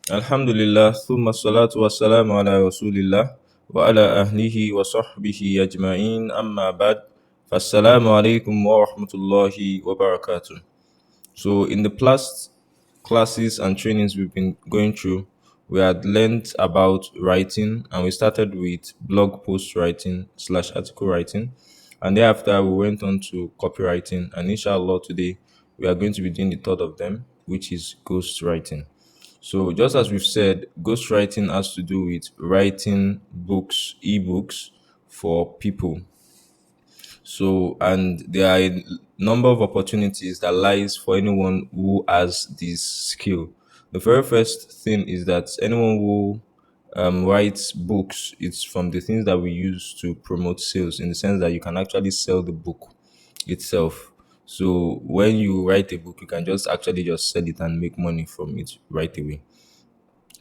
Alhamdulillah, thumma salatu wa salamu ala rasulillah wa ala ahlihi wa sahbihi ajma'in amma ba'd. Fassalamu alaikum wa rahmatullahi wa barakatuh. So, in the past classes and trainings we've been going through, we had learned about writing and we started with blog post writing slash article writing. And thereafter, we went on to copywriting. And inshallah, today we are going to be doing the third of them, which is ghostwriting. So, just as we've said, ghostwriting has to do with writing books, ebooks for people. So, and there are a number of opportunities that lies for anyone who has this skill. The very first thing is that anyone who writes books, it's from the things that we use to promote sales, in the sense that you can actually sell the book itself. So when you write a book, you can just actually just sell it and make money from it right away.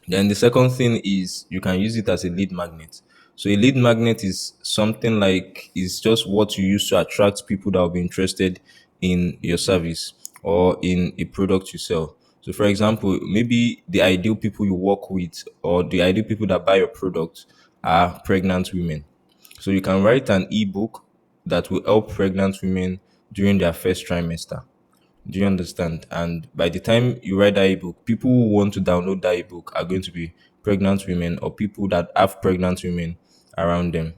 Then the second thing is you can use it as a lead magnet. So a lead magnet is something like is just what you use to attract people that will be interested in your service or in a product you sell. So for example, maybe the ideal people you work with or the ideal people that buy your product are pregnant women. So you can write an ebook that will help pregnant women during their first trimester. Do you understand? And by the time you write that ebook, people who want to download that ebook are going to be pregnant women or people that have pregnant women around them.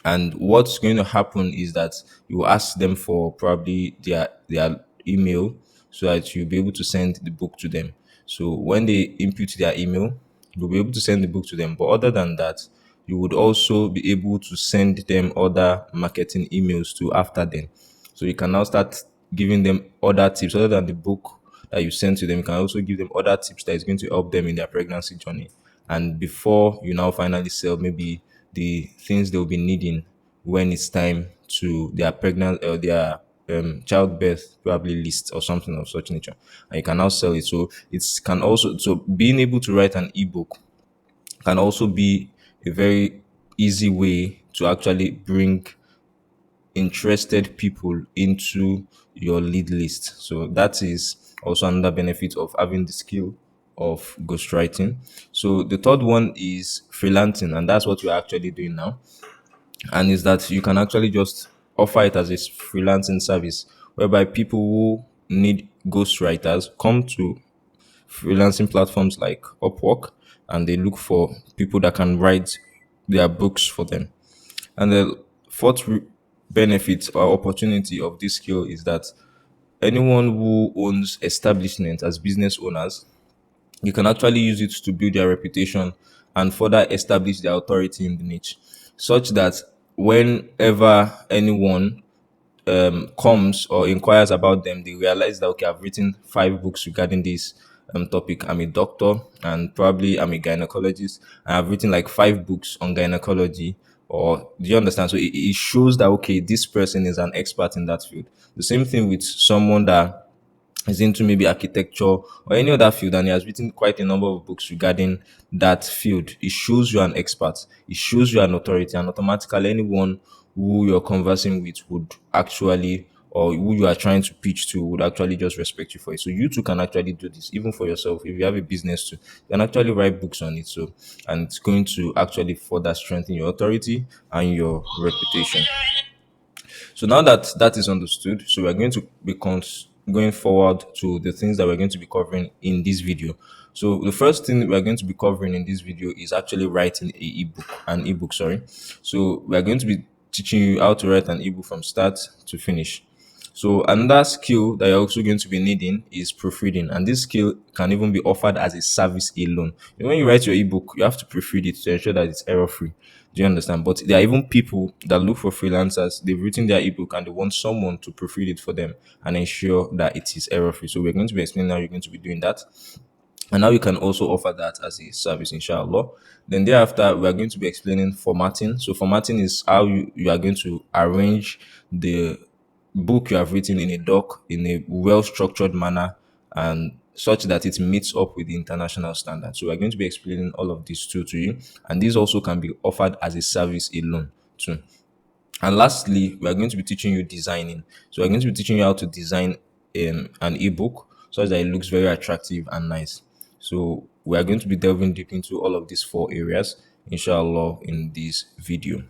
And what's going to happen is that you ask them for probably their email so that you'll be able to send the book to them. So when they input their email, you'll be able to send the book to them. But other than that, you would also be able to send them other marketing emails to after them. So you can now start giving them other tips other than the book that you send to them. You can also give them other tips that is going to help them in their pregnancy journey. And before you now finally sell maybe the things they'll be needing when it's time to their pregnant or their childbirth probably list or something of such nature, and you can now sell it. So it's can also so being able to write an ebook can also be a very easy way to actually bring interested people into your lead list. So that is also another benefit of having the skill of ghostwriting. So the third one is freelancing, and that's what we're actually doing now. And is that you can actually just offer it as a freelancing service whereby people who need ghostwriters come to freelancing platforms like Upwork and they look for people that can write their books for them. And the fourth benefit or opportunity of this skill is that anyone who owns establishments as business owners, you can actually use it to build their reputation and further establish their authority in the niche, such that whenever anyone comes or inquires about them, they realize that okay, I've written 5 books regarding this topic. I'm a doctor and probably I'm a gynecologist. And I've written like 5 books on gynecology. Or do you understand? So it shows that okay, this person is an expert in that field. The same thing with someone that is into maybe architecture or any other field and he has written quite a number of books regarding that field. It shows you an expert, it shows you an authority, and automatically anyone who you're conversing with would actually or who you are trying to pitch to would actually just respect you for it. So you too can actually do this even for yourself. If you have a business too, you can actually write books on it. So and it's going to actually further strengthen your authority and your reputation. So now that that is understood, so we're going to be going forward to the things that we're going to be covering in this video. So the first thing we're going to be covering in this video is actually writing an ebook, sorry. So we're going to be teaching you how to write an ebook from start to finish. So another skill that you're also going to be needing is proofreading, and this skill can even be offered as a service alone. When you write your ebook, you have to proofread it to ensure that it's error free. Do you understand? But there are even people that look for freelancers. They've written their ebook and they want someone to proofread it for them and ensure that it is error free. So we're going to be explaining how you're going to be doing that. And now you can also offer that as a service, inshallah. Then thereafter, we are going to be explaining formatting. So formatting is how you are going to arrange the book you have written in a doc in a well-structured manner and such that it meets up with the international standard. So we're going to be explaining all of this too to you. And these also can be offered as a service alone too. And lastly, we are going to be teaching you designing. So we're going to be teaching you how to design an ebook so that it looks very attractive and nice. So we are going to be delving deep into all of these four areas, inshallah, in this video.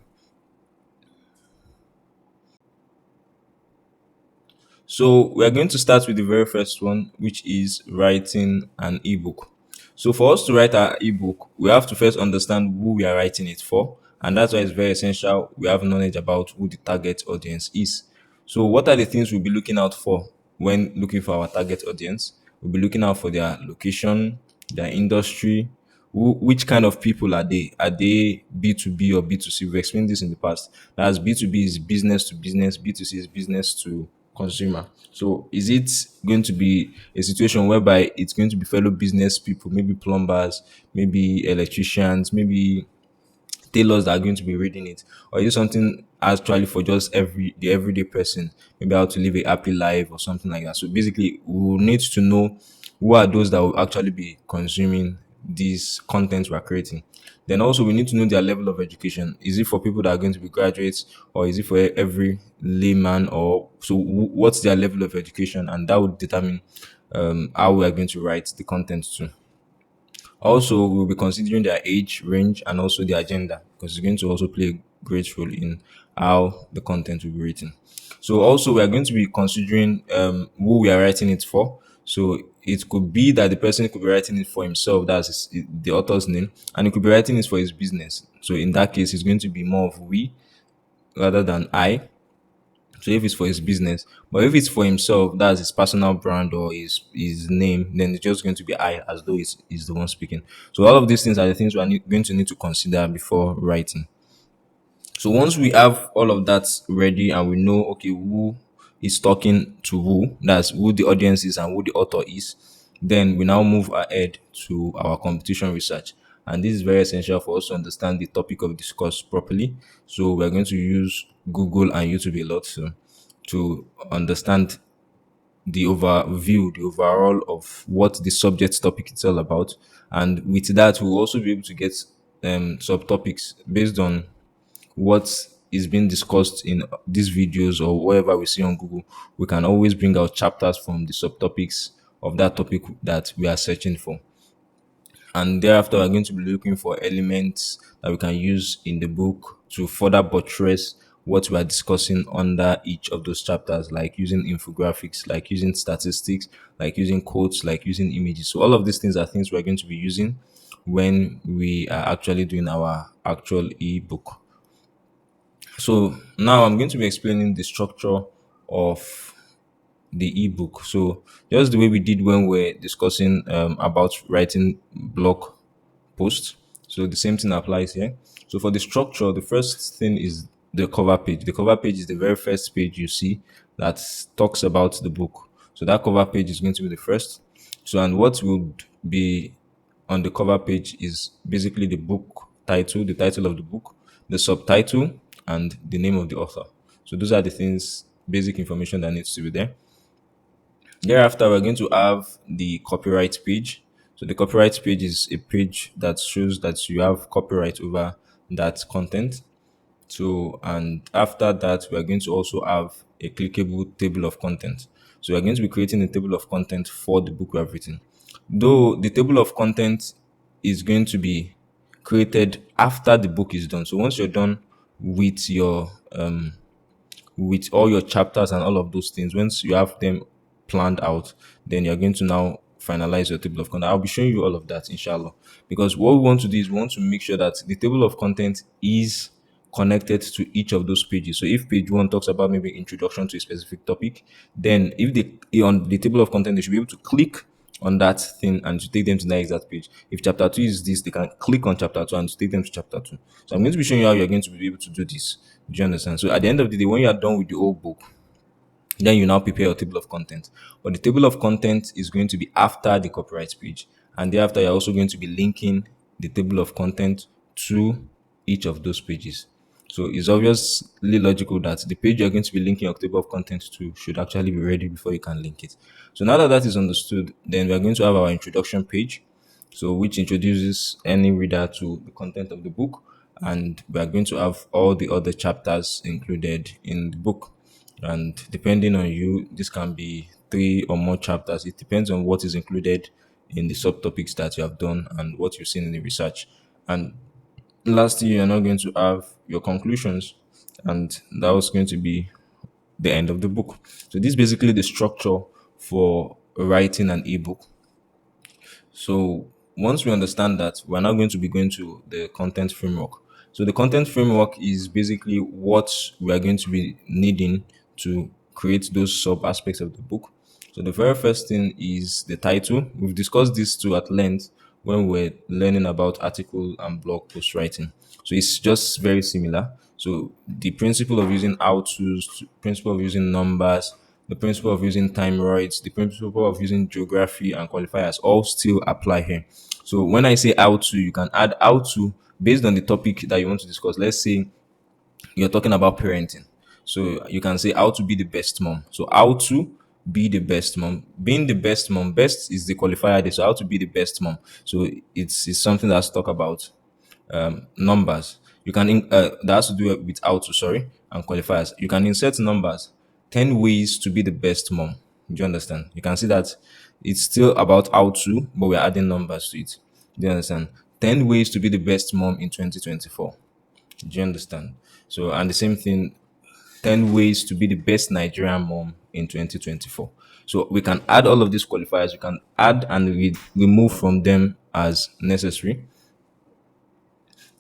So we are going to start with the very first one, which is writing an ebook. So for us to write our ebook, we have to first understand who we are writing it for, and that's why it's very essential we have knowledge about who the target audience is. So what are the things we'll be looking out for when looking for our target audience? We'll be looking out for their location, their industry, which kind of people are they? Are they B2B or B2C? We've explained this in the past. That's B2B is business to business, B2C is business to consumer. So is it going to be a situation whereby it's going to be fellow business people, maybe plumbers, maybe electricians, maybe tailors that are going to be reading it, or is it something actually for just the everyday person, maybe how to live a happy life or something like that? So basically, we will need to know who are those that will actually be consuming these contents we're creating. Then also we need to know their level of education. Is it for people that are going to be graduates, or is it for every layman? Or so what's their level of education, and that would determine how we are going to write the content too. Also, we'll be considering their age range and also their gender, because it's going to also play a great role in how the content will be written. So also we are going to be considering who we are writing it for. So it could be that the person could be writing it for himself, the author's name, and he could be writing it for his business. So in that case, it's going to be more of we rather than I. So if it's for his business, but if it's for himself, that's his personal brand or his name, then it's just going to be I, as though he's the one speaking. So all of these things are the things we are going to need to consider before writing. So once we have all of that ready and we know, okay, who is talking to who, that's who the audience is and who the author is, then we now move ahead to our competition research. And this is very essential for us to understand the topic of discourse properly. So we're going to use Google and YouTube a lot to understand the overview, the overall of what the subject topic is all about. And with that, we'll also be able to get subtopics based on what is being discussed in these videos or whatever we see on Google. We can always bring out chapters from the subtopics of that topic that we are searching for. And thereafter, we're going to be looking for elements that we can use in the book to further buttress what we are discussing under each of those chapters, like using infographics, like using statistics, like using quotes, like using images. So all of these things are things we're going to be using when we are actually doing our actual ebook. So now I'm going to be explaining the structure of the ebook. So just the way we did when we're discussing about writing blog posts. So the same thing applies here. So for the structure, the first thing is the cover page. The cover page is the very first page you see that talks about the book. So that cover page is going to be the first. So and what would be on the cover page is basically the book title, the title of the book, the subtitle, and the name of the author. So those are the things, basic information that needs to be there. Thereafter, we're going to have the copyright page. So the copyright page is a page that shows that you have copyright over that content. So, and after that, we are going to also have a clickable table of content. So we're going to be creating a table of content for the book we have written. Though the table of content is going to be created after the book is done. So once you're done with your with all your chapters and all of those things, once you have them planned out, then you're going to now finalize your table of content. I'll be showing you all of that, inshallah. Because what we want to do is we want to make sure that the table of content is connected to each of those pages. So if page one talks about maybe introduction to a specific topic, then if they on the table of content, they should be able to click on that thing and to take them to the exact page. If chapter two is this, they can click on chapter two and to take them to chapter two. So I'm going to be showing you how you're going to be able to do this. Do you understand? So at the end of the day, when you are done with the whole book, then you now prepare your table of content. But the table of content is going to be after the copyright page. And thereafter, you're also going to be linking the table of content to each of those pages. So it's obviously logical that the page you're going to be linking your table of content to should actually be ready before you can link it. So now that that is understood, then we're going to have our introduction page. So which introduces any reader to the content of the book. And we are going to have all the other chapters included in the book. And depending on you, this can be 3 or more chapters. It depends on what is included in the subtopics that you have done and what you've seen in the research. And lastly, you're now going to have your conclusions, and that was going to be the end of the book. So this is basically the structure for writing an ebook. So once we understand that, we're now going to be going to the content framework. So the content framework is basically what we are going to be needing to create those sub aspects of the book. So the very first thing is the title. We've discussed this too at length when we're learning about article and blog post writing. So it's just very similar. So the principle of using how to's, principle of using numbers, the principle of using time rights, the principle of using geography and qualifiers all still apply here. So when I say how to, you can add how to based on the topic that you want to discuss. Let's say you're talking about parenting. So you can say how to be the best mom. So how to be the best mom. Being the best mom, best is the qualifier there. So how to be the best mom. So it's something that's talk about numbers. You can that has to do with how to, sorry, and qualifiers. You can insert numbers. 10 ways to be the best mom. Do you understand? You can see that it's still about how to, but we're adding numbers to it. Do you understand? 10 ways to be the best mom in 2024. Do you understand? So, and the same thing, 10 ways to be the best Nigerian mom in 2024. So we can add all of these qualifiers. We can add and remove from them as necessary,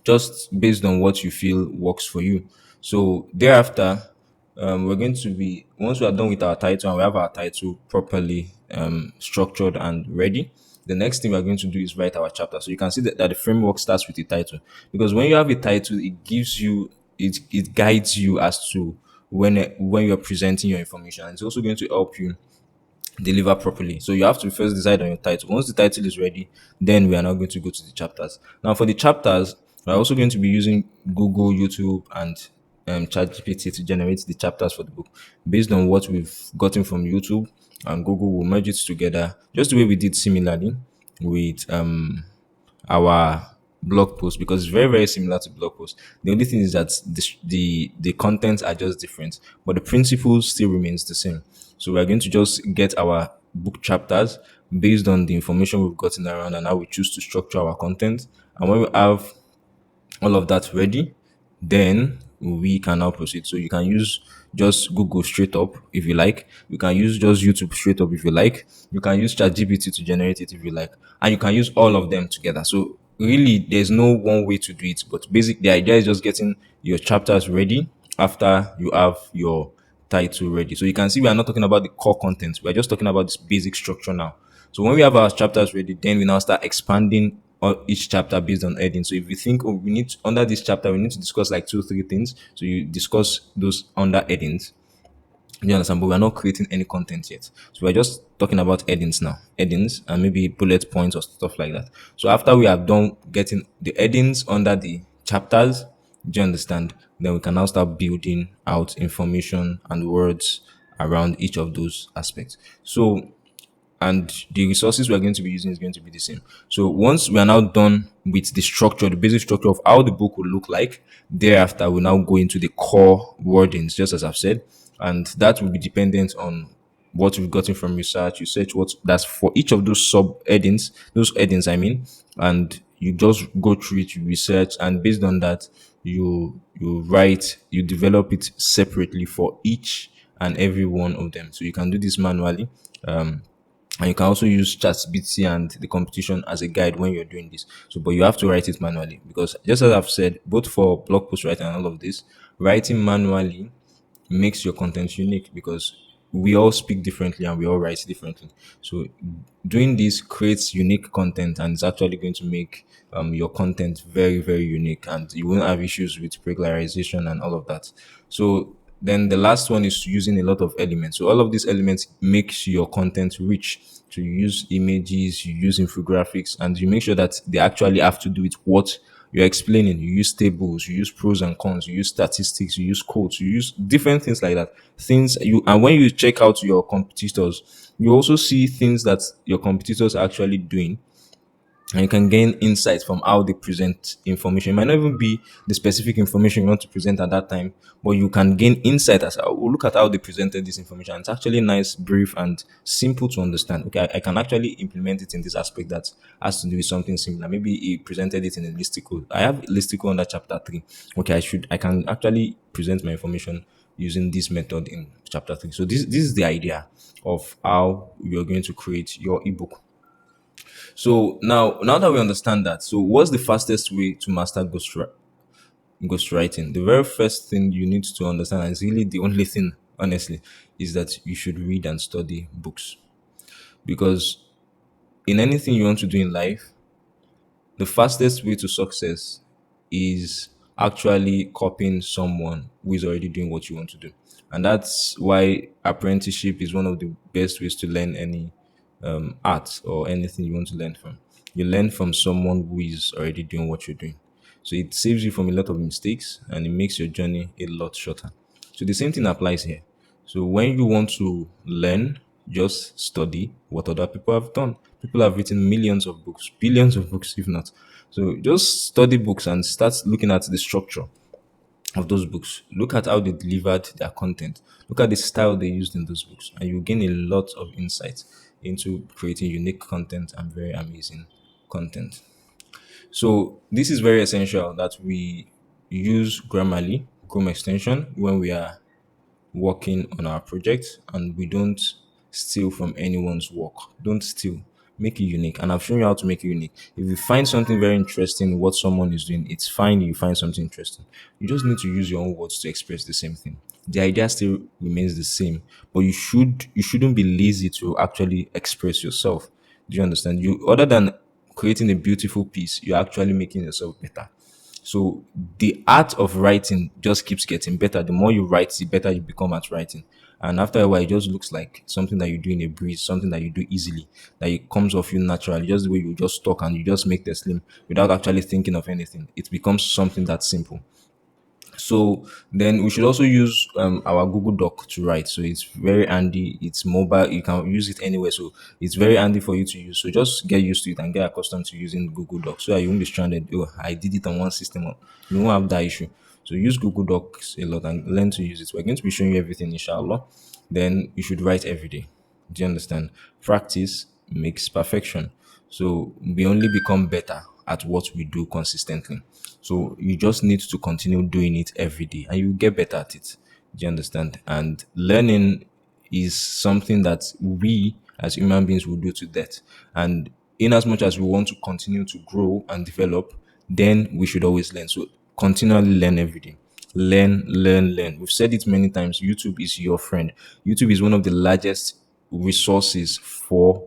just based on what you feel works for you. So thereafter, we're going to be, once we are done with our title and we have our title properly structured and ready, the next thing we're going to do is write our chapter. So you can see that the framework starts with the title, because when you have a title, it gives you, it guides you as to when you're presenting your information. And it's also going to help you deliver properly. So you have to first decide on your title. Once the title is ready, then we are now going to go to the chapters. Now for the chapters, we're also going to be using Google, YouTube, and ChatGPT to generate the chapters for the book based on what we've gotten from YouTube, and Google will merge it together just the way we did similarly with our blog post, because it's very similar to blog post. The only thing is that the contents are just different, but the principle still remains the same. So we are going to just get our book chapters based on the information we've gotten around and how we choose to structure our content. And when we have all of that ready, then we can now proceed. So you can use just Google straight up if you like. You can use just YouTube straight up if you like. You can use ChatGPT to generate it if you like. And you can use all of them together. So really there's no one way to do it. But basic the idea is just getting your chapters ready after you have your title ready. So you can see we are not talking about the core content. We're just talking about this basic structure now. So when we have our chapters ready, then we now start expanding on each chapter based on heading. So if you think, oh, we need under this chapter, we need to discuss like two, three things. So you discuss those under headings. You understand? But we're not creating any content yet. So we're just talking about headings now. Headings and maybe bullet points or stuff like that. So after we have done getting the headings under the chapters, do you understand? Then we can now start building out information and words around each of those aspects. So and the resources we're going to be using is going to be the same. So once we are now done with the structure, the basic structure of how the book will look like, thereafter we'll now go into the core wordings, just as I've said, and that will be dependent on what we've gotten from research. You search what that's for each of those sub headings, those headings I mean, and you just go through it, you research, and based on that, you write, you develop it separately for each and every one of them. So you can do this manually. And you can also use ChatGPT and the competition as a guide when you're doing this. So, but you have to write it manually, because just as I've said, both for blog post writing and all of this, writing manually makes your content unique, because we all speak differently and we all write differently. So doing this creates unique content, and it's actually going to make your content very unique, and you won't have issues with regularization and all of that. So then the last one is using a lot of elements. So all of these elements makes your content rich. So you use images, you use infographics, and you make sure that they actually have to do with what you're explaining. You use tables, you use pros and cons, you use statistics, you use quotes, you use different things like that. Things you and when you check out your competitors, you also see things that your competitors are actually doing, and you can gain insight from how they present information. It might not even be the specific information you want to present at that time, but you can gain insight as look at how they presented this information. It's actually nice, brief, and simple to understand. Okay, I can actually implement it in this aspect that has to do with something similar. Maybe he presented it in a listicle. I have listicle under chapter 3. Okay, I can actually present my information using this method in chapter 3. So this is the idea of how you're going to create your ebook. So now that we understand that, so what's the fastest way to master ghostwriting? The very first thing you need to understand, and it's really the only thing, honestly, is that you should read and study books. Because in anything you want to do in life, the fastest way to success is actually copying someone who is already doing what you want to do. And that's why apprenticeship is one of the best ways to learn any art or anything you want to learn from. You learn from someone who is already doing what you're doing. So it saves you from a lot of mistakes and it makes your journey a lot shorter. So the same thing applies here. So when you want to learn, just study what other people have done. People have written millions of books, billions of books, if not. So just study books and start looking at the structure of those books. Look at how they delivered their content. Look at the style they used in those books, and you gain a lot of insight into creating unique content and very amazing content. So this is very essential that we use Grammarly, Chrome extension when we are working on our project, and we don't steal from anyone's work. Don't steal. Make it unique. And I've shown you how to make it unique. If you find something very interesting in what someone is doing, it's fine you find something interesting. You just need to use your own words to express the same thing. The idea still remains the same, but you shouldn't be lazy to actually express yourself. Do you understand? You other than creating a beautiful piece, you're actually making yourself better. So the art of writing just keeps getting better. The more you write, the better you become at writing. And after a while, it just looks like something that you do in a breeze, something that you do easily, that it comes off you naturally, just the way you just talk and you just make the slim without actually thinking of anything. It becomes something that's simple. So then we should also use our Google Doc to write. So it's very handy. It's mobile. You can use it anywhere. So it's very handy for you to use. So just get used to it and get accustomed to using Google Docs so that you won't be stranded. Oh, I did it on one system. You won't have that issue. So use Google Docs a lot and learn to use it. We're going to be showing you everything, inshallah. Then you should write every day. Do you understand? Practice makes perfection. So we only become better at what we do consistently. So you just need to continue doing it every day and you get better at it. Do you understand? And learning is something that we as human beings will do to death. And in as much as we want to continue to grow and develop, then we should always learn. So continually learn every day. Learn, learn, learn. We've said it many times. YouTube is your friend. YouTube is one of the largest resources for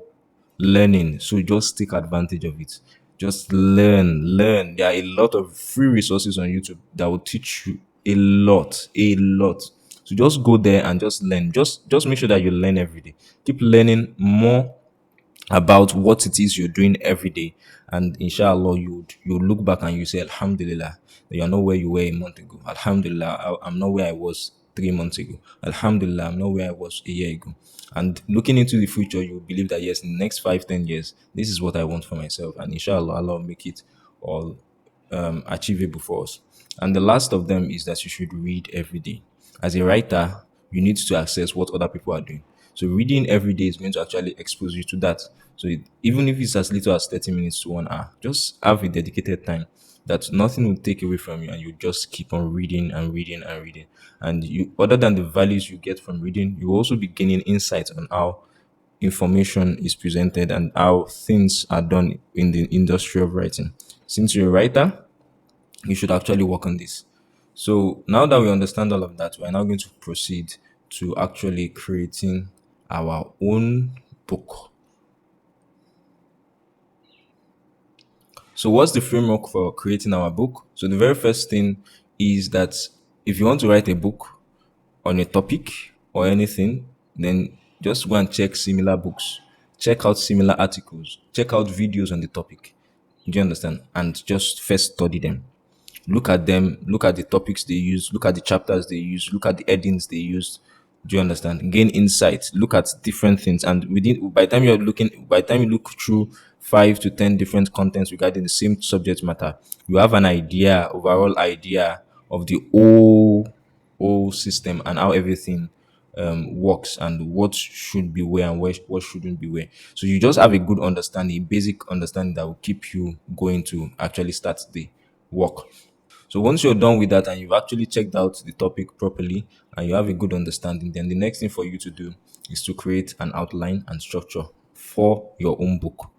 learning. So just take advantage of it. Just learn, learn. There are a lot of free resources on YouTube that will teach you a lot, a lot. So just go there and just learn. Just make sure that you learn every day. Keep learning more about what it is you're doing every day. And inshallah, you look back and you say, Alhamdulillah, that you're not where you were a month ago. Alhamdulillah, I'm not where I was 3 months ago. Alhamdulillah, I'm not where I was a year ago. And looking into the future, you believe that yes, in the next 5, 10 years, this is what I want for myself. And inshallah, Allah will make it all achievable for us. And the last of them is that you should read every day. As a writer, you need to access what other people are doing. So reading every day is going to actually expose you to that. So even if it's as little as 30 minutes to 1 hour, just have a dedicated time that nothing will take away from you and you just keep on reading and reading and reading. And you, other than the values you get from reading, you will also be gaining insight on how information is presented and how things are done in the industry of writing. Since you're a writer, you should actually work on this. So now that we understand all of that, we're now going to proceed to actually creating our own book. So what's the framework for creating our book? So the very first thing is that if you want to write a book on a topic or anything, then just go and check similar books, check out similar articles, check out videos on the topic. Do you understand? And just first study them. Look at them, look at the topics they use, look at the chapters they use, look at the headings they use. Do you understand? Gain insight, look at different things, and within by the time you're looking, by the time you look through five to ten different contents regarding the same subject matter, you have an idea, overall idea of the whole system and how everything works and what should be where and what shouldn't be where. So you just have a good understanding, basic understanding that will keep you going to actually start the work. So once you're done with that and you've actually checked out the topic properly and you have a good understanding, then the next thing for you to do is to create an outline and structure for your own book.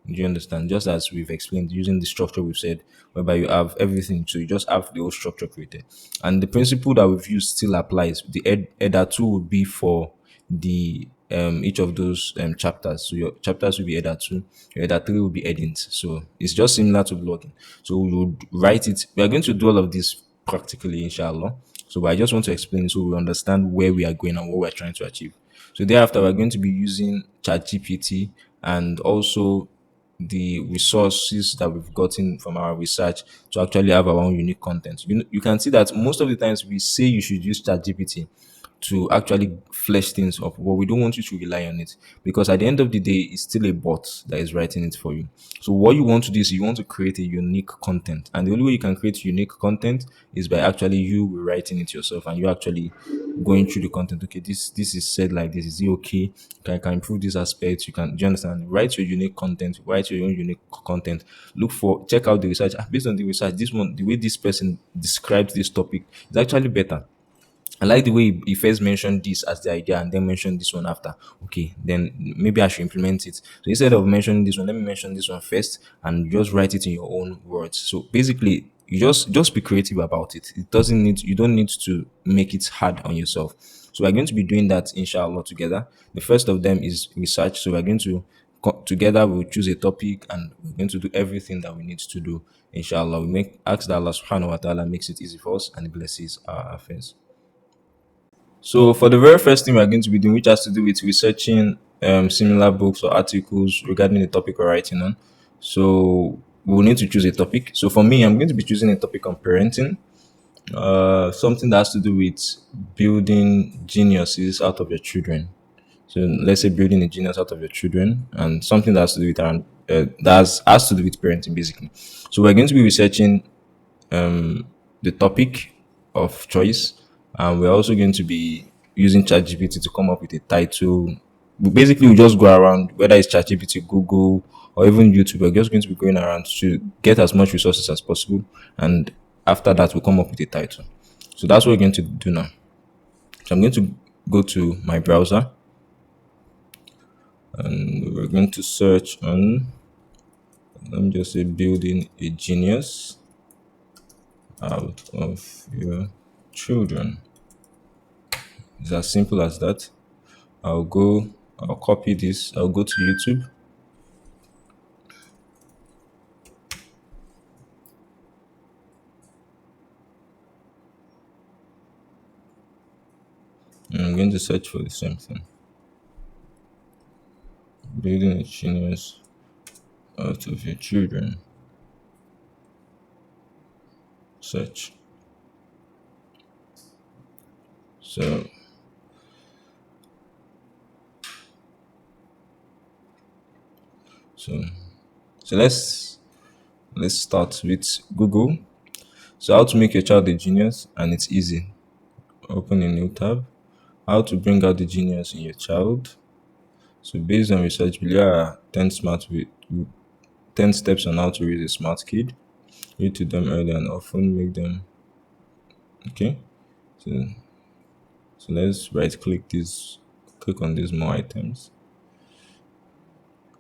Do you understand? Just as we've explained, using the structure we've said, whereby you have everything, so you just have the whole structure created. And the principle that we've used still applies. The header two would be for the each of those chapters. So your chapters will be header two, your header three will be headings. So it's just similar to blogging. So we would write it. We are going to do all of this practically, inshallah. So but I just want to explain so we understand where we are going and what we're trying to achieve. So thereafter, we're going to be using ChatGPT and also the resources that we've gotten from our research to actually have our own unique content. You can see that most of the times we say you should use ChatGPT to actually flesh things up, but we don't want you to rely on it because at the end of the day, it's still a bot that is writing it for you. So what you want to do is you want to create a unique content, and the only way you can create unique content is by actually you writing it yourself and you actually going through the content. Okay, this is said like this. Is it okay? Can improve this aspect. You can. Do you understand? Write your unique content. Write your own unique content. Look for check out the research. Based on the research, this one the way this person describes this topic is actually better. I like the way he first mentioned this as the idea and then mentioned this one after. Okay, then maybe I should implement it. So instead of mentioning this one, let me mention this one first and just write it in your own words. So basically, you just be creative about it. It doesn't need you don't need to make it hard on yourself. So we're going to be doing that inshallah together. The first of them is research. So we're going to together we'll choose a topic and we're going to do everything that we need to do. Inshallah, we make ask that Allah subhanahu wa ta'ala makes it easy for us and blesses our affairs. So for the very first thing we're going to be doing, which has to do with researching similar books or articles regarding the topic we're writing on. So we'll need to choose a topic. So for me, I'm going to be choosing a topic on parenting, something that has to do with building geniuses out of your children. So let's say building a genius out of your children and something that has to do with has to do with parenting basically. So we're going to be researching the topic of choice, and we're also going to be using ChatGPT to come up with a title. Basically, we just go around, whether it's ChatGPT, Google, or even YouTube. We're just going to be going around to get as much resources as possible, and after that, we'll come up with a title. So that's what we're going to do now. So I'm going to go to my browser, and we're going to search on. Let me just say, building a genius out of your children. It's as simple as that. I'll copy this, I'll go to YouTube. And I'm going to search for the same thing. Building a genius out of your children. Search. So so so let's start with Google. So how to make your child a genius, and it's easy. Open a new tab. How to bring out the genius in your child. So based on research, there are 10 steps on how to raise a smart kid. Read to them early and often, make them okay. So so let's click on these more items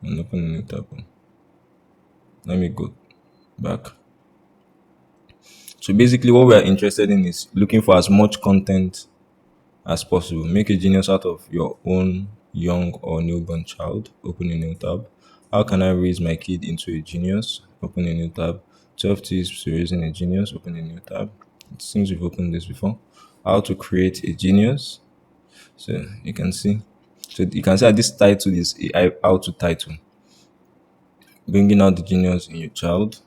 and open a new tab. Let me go back. So basically what we are interested in is looking for as much content as possible. Make a genius out of your own young or newborn child. Open a new tab. How can I raise my kid into a genius? Open a new tab. 12 tips to raising a genius. Open a new tab. It seems we've opened this before. How to create a genius. So you can see. So you can see that this title is how to title. Bringing out the genius in your child.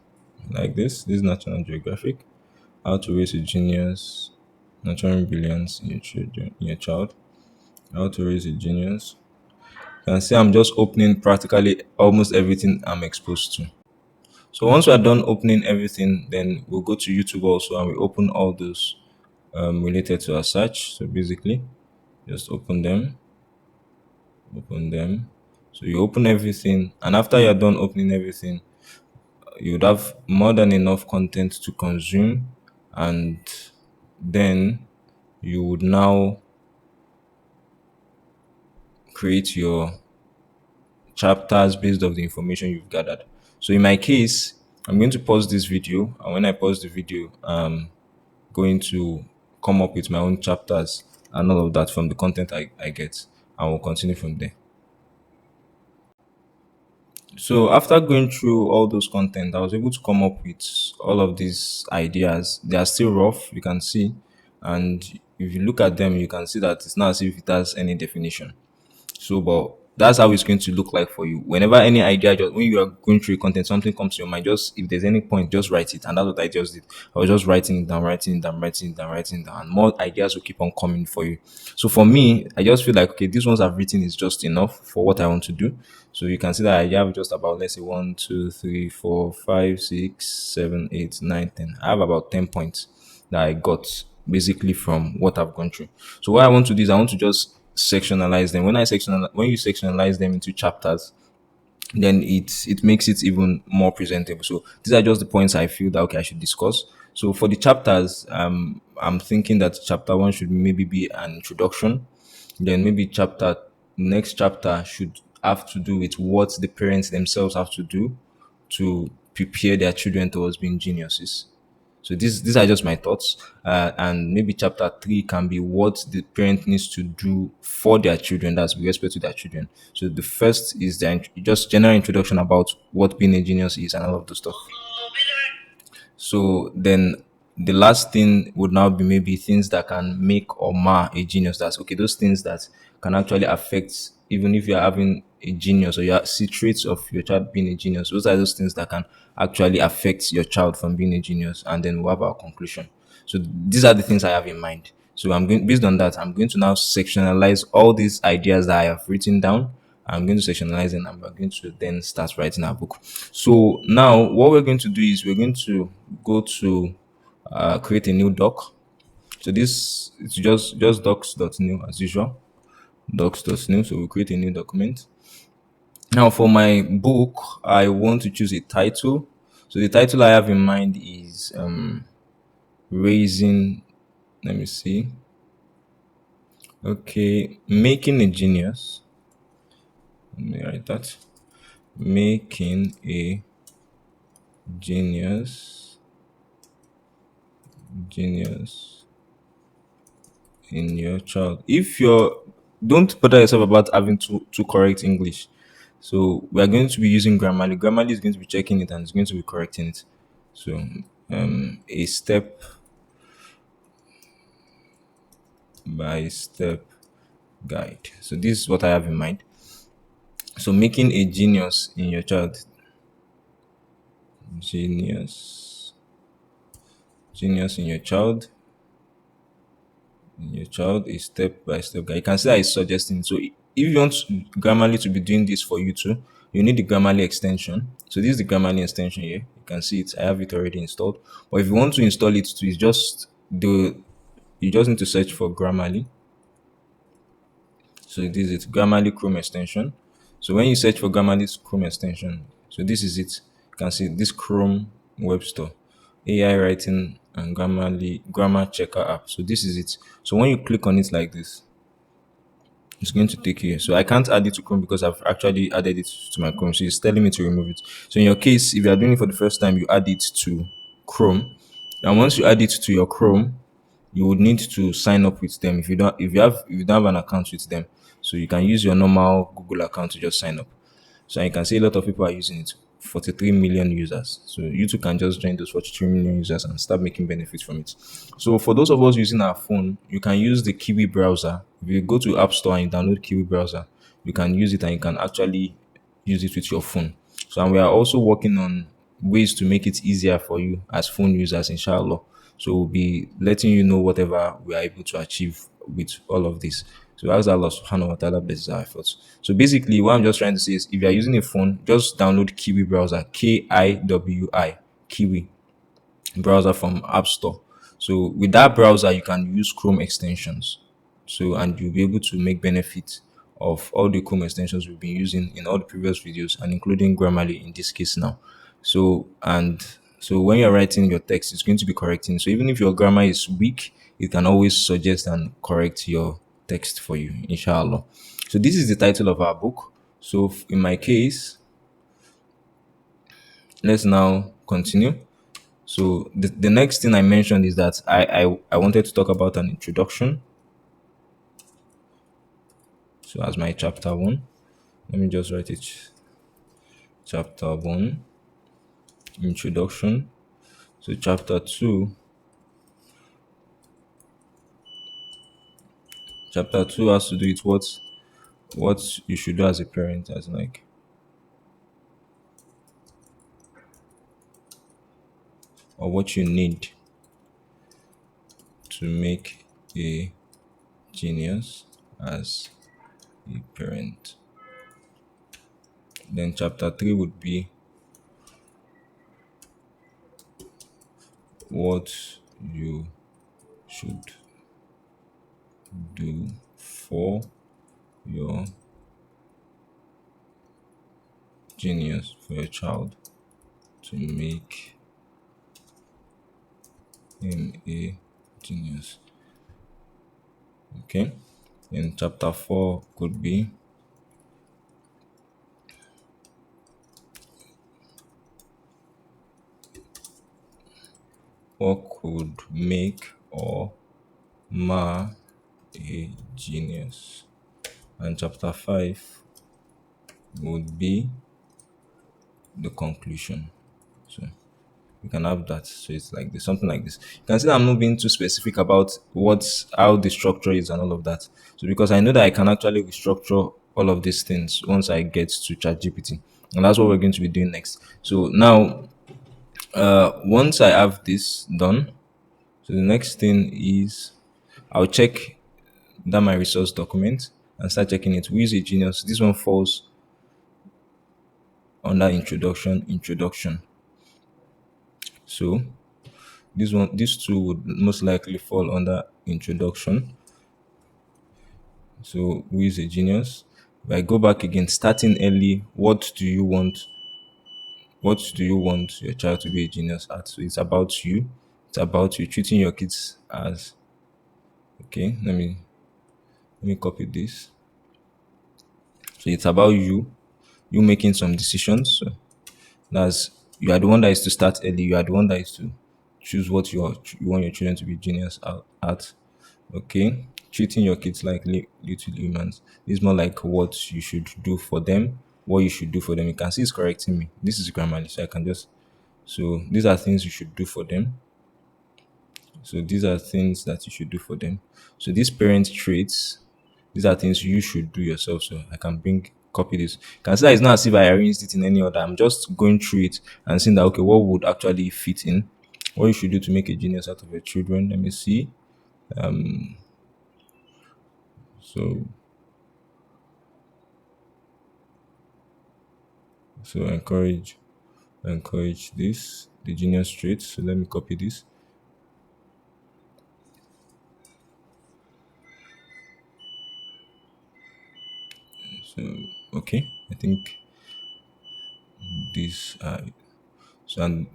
Like this. This is National Geographic. How to raise a genius. Nurturing brilliance in your child. How to raise a genius. You can see I'm just opening practically almost everything I'm exposed to. So once we are done opening everything, then we'll go to YouTube also and we open all those related to our search. So basically, just open them. So you open everything, and after you're done opening everything, you would have more than enough content to consume, and then you would now create your chapters based off the information you've gathered. So in my case, I'm going to pause this video, and when I pause the video, going to come up with my own chapters and all of that from the content I get, and we'll continue from there. So after going through all those content, I was able to come up with all of these ideas. They are still rough, you can see, and if you look at them, you can see that it's not as if it has any definition. So, but that's how it's going to look like for you. Whenever any idea, just when you are going through content, something comes to your mind. Just if there's any point, just write it, and that's what I just did. I was just writing it down, writing it down, writing it down, writing it down, and more ideas will keep on coming for you. So for me, I just feel like okay, these ones I've written is just enough for what I want to do. So you can see that I have just about let's say 1, 2, 3, 4, 5, 6, 7, 8, 9, 10. I have about 10 points that I got basically from what I've gone through. So what I want to do is I want to just sectionalize them. When you sectionalize them into chapters, then it makes it even more presentable. So these are just the points I feel that okay I should discuss. So for the chapters, I'm thinking that chapter one should maybe be an introduction. Then maybe chapter next chapter should have to do with what the parents themselves have to do to prepare their children towards being geniuses. So these are just my thoughts, and maybe chapter three can be what the parent needs to do for their children. That's with respect to their children. So the first is just general introduction about what being a genius is and all of those stuff. So then the last thing would now be maybe things that can make or mar a genius. That's okay, those things that can actually affect, even if you're having a genius or you see traits of your child being a genius, those are those things that can actually affect your child from being a genius. And then we'll have our conclusion. So these are the things I have in mind. So I'm going based on that, I'm going to now sectionalize all these ideas that I have written down. I'm going to sectionalize them and we're going to then start writing our book. So now what we're going to do is we're going to go to create a new doc. So this it's just docs.new as usual. Docs.new. So we'll create a new document. Now for my book, I want to choose a title. So the title I have in mind is raising, let me see. Okay, making a genius. Let me write that. Making a genius genius in your child. If you're don't bother yourself about having to correct English. So we are going to be using Grammarly. Grammarly is going to be checking it and it's going to be correcting it. So a step by step guide. So this is what I have in mind. So making a genius in your child. Genius. Genius in your child. Your child is step by step guide. You can see that it's suggesting. So if you want Grammarly to be doing this for you too, you need the Grammarly extension. So this is the Grammarly extension here. You can see it. I have it already installed. But if you want to install it too, it's just you just need to search for Grammarly. So this is it, Grammarly Chrome extension. So when you search for Grammarly's Chrome extension, so this is it. You can see this Chrome web store, AI writing and Grammarly grammar checker app. So this is it. So when you click on it like this, it's going to take you here. So I can't add it to Chrome because I've actually added it to my Chrome. So it's telling me to remove it. So in your case, if you are doing it for the first time, you add it to Chrome. And once you add it to your Chrome, you would need to sign up with them if you don't have an account with them. So you can use your normal Google account to just sign up. So you can see a lot of people are using it. 43 million users. So you too can just join those 43 million users and start making benefits from it. So for those of us using our phone, you can use the Kiwi browser. If you go to App Store and you download Kiwi browser, you can use it and you can actually use it with your phone. So and we are also working on ways to make it easier for you as phone users, inshallah. So we'll be letting you know whatever we are able to achieve with all of this. So ask Allah subhanahu wa ta'ala blesses our efforts. So basically, what I'm just trying to say is if you're using a phone, just download Kiwi browser, Kiwi, Kiwi browser from App Store. So with that browser, you can use Chrome extensions. So and you'll be able to make benefit of all the Chrome extensions we've been using in all the previous videos and including Grammarly in this case now. So when you're writing your text, it's going to be correcting. So even if your grammar is weak, it can always suggest and correct your text for you, inshallah. So this is the title of our book. So in my case, let's now continue. So the next thing I mentioned is that I wanted to talk about an introduction. So as my chapter one, let me just write it. Chapter one, introduction. So chapter two has to do with what you should do as a parent, as like or what you need to make a genius as a parent. Then chapter three would be what you should do for your genius, for your child, to make him a genius. Okay. In chapter 4 could be what could make or mar a genius. And chapter 5 would be the conclusion. So you can have that. So it's like this, something like this. You can see that I'm not being too specific about how the structure is and all of that. So because I know that I can actually restructure all of these things once I get to ChatGPT. And that's what we're going to be doing next. So now once I have this done, so the next thing is I'll check that my resource document and start checking it. We use a genius. This one falls under introduction. So these two would most likely fall under introduction. So we use a genius. If I go back again, starting early, what do you want your child to be a genius at? So it's about you. It's about you treating your kids as okay. Let me copy this. So it's about you making some decisions. So that's you are the one that is to start early. You are the one that is to choose what you want your children to be genius at. Okay, treating your kids like little humans. This is more like what you should do for them. What you should do for them. You can see it's correcting me. This is Grammarly, so I can just so these are things you should do for them. So these are things that you should do for them. So these parent traits, these are things you should do yourself. So I can copy this. You can see that it's not as if I arranged it in any order. I'm just going through it and seeing that okay, what would actually fit in, what you should do to make a genius out of your children. Let me see. So so encourage this the genius traits. So let me copy this. So okay, I think this so and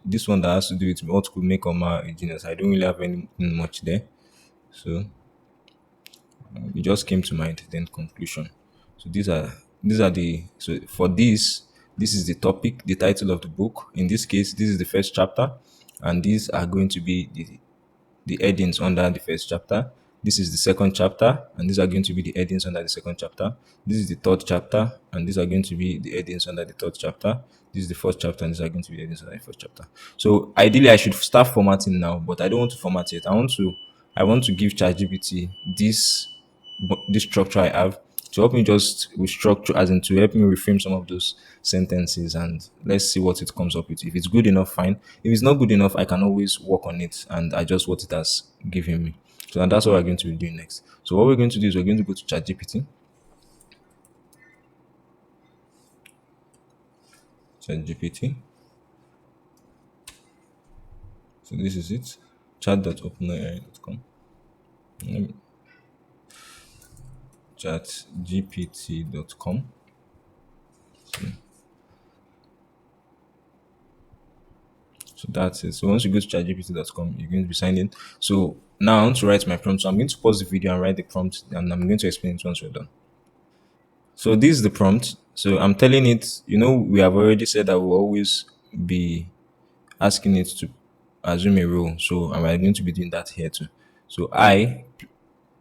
this one that has to do with what could make or mar a genius. I don't really have anything much there. So it just came to mind. Then conclusion. So these are the so for this is the topic, the title of the book. In this case, this is the first chapter, and these are going to be the headings under the first chapter. This is the second chapter, and these are going to be the headings under the second chapter. This is the third chapter, and these are going to be the headings under the third chapter. This is the fourth chapter, and these are going to be the headings under the fourth chapter. So ideally, I should start formatting now, but I don't want to format it. I want to give ChatGPT this structure I have to help me just restructure, as in to help me reframe some of those sentences, and let's see what it comes up with. If it's good enough, fine. If it's not good enough, I can always work on it and adjust what it has given me. So and that's what we're going to be doing next. So what we're going to do is we're going to go to ChatGPT. ChatGPT. So this is it. Chat.openai.com. Chatgpt.com. So that's it. So once you go to chatgpt.com, you're going to be signed in. So now I want to write my prompt. So I'm going to pause the video and write the prompt, and I'm going to explain it once we're done. So this is the prompt. So I'm telling it, we have already said that we'll always be asking it to assume a role. So and we're going to be doing that here too. So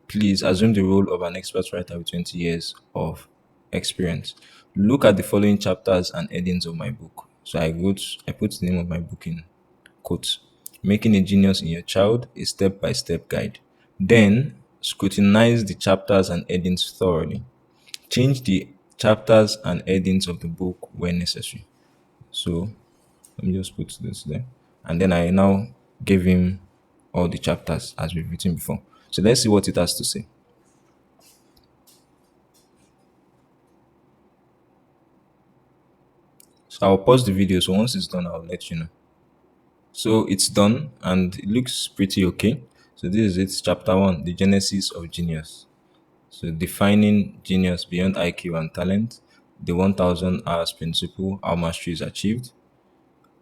please assume the role of an expert writer with 20 years of experience. Look at the following chapters and headings of my book. So I put the name of my book in quotes. Making a Genius in Your Child, a step-by-step guide. Then scrutinize the chapters and headings thoroughly. Change the chapters and headings of the book when necessary. So let me just put this there. And then I now gave him all the chapters as we've written before. So let's see what it has to say. So I'll pause the video. So once it's done, I'll let you know. So it's done and it looks pretty okay. So this is it, chapter one, the genesis of genius. So defining genius beyond IQ and talent, the 1000 hours principle, how mastery is achieved,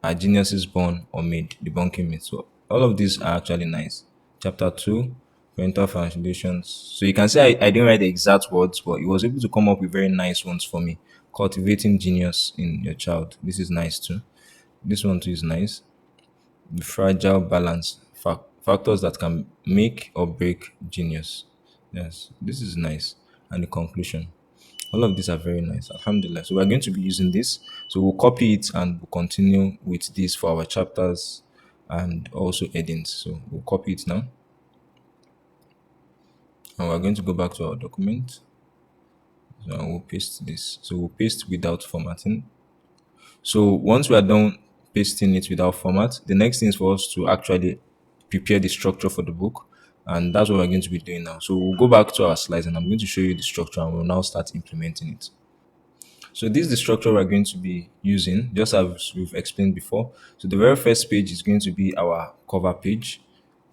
are geniuses born or made, debunking myths. So all of these are actually nice. Chapter two, parental foundations. So you can say I didn't write the exact words, but he was able to come up with very nice ones for me. Cultivating genius in your child. This is nice too. This one too is nice. The fragile balance. Factors that can make or break genius. Yes, this is nice. And the conclusion. All of these are very nice. Alhamdulillah. So we're going to be using this. So we'll copy it and we'll continue with this for our chapters and also headings. So we'll copy it now. And we're going to go back to our document. So we'll paste this. So we'll paste without formatting. So once we are done pasting it without format, the next thing is for us to actually prepare the structure for the book. And that's what we're going to be doing now. So we'll go back to our slides and I'm going to show you the structure and we'll now start implementing it. So this is the structure we're going to be using, just as we've explained before. So the very first page is going to be our cover page.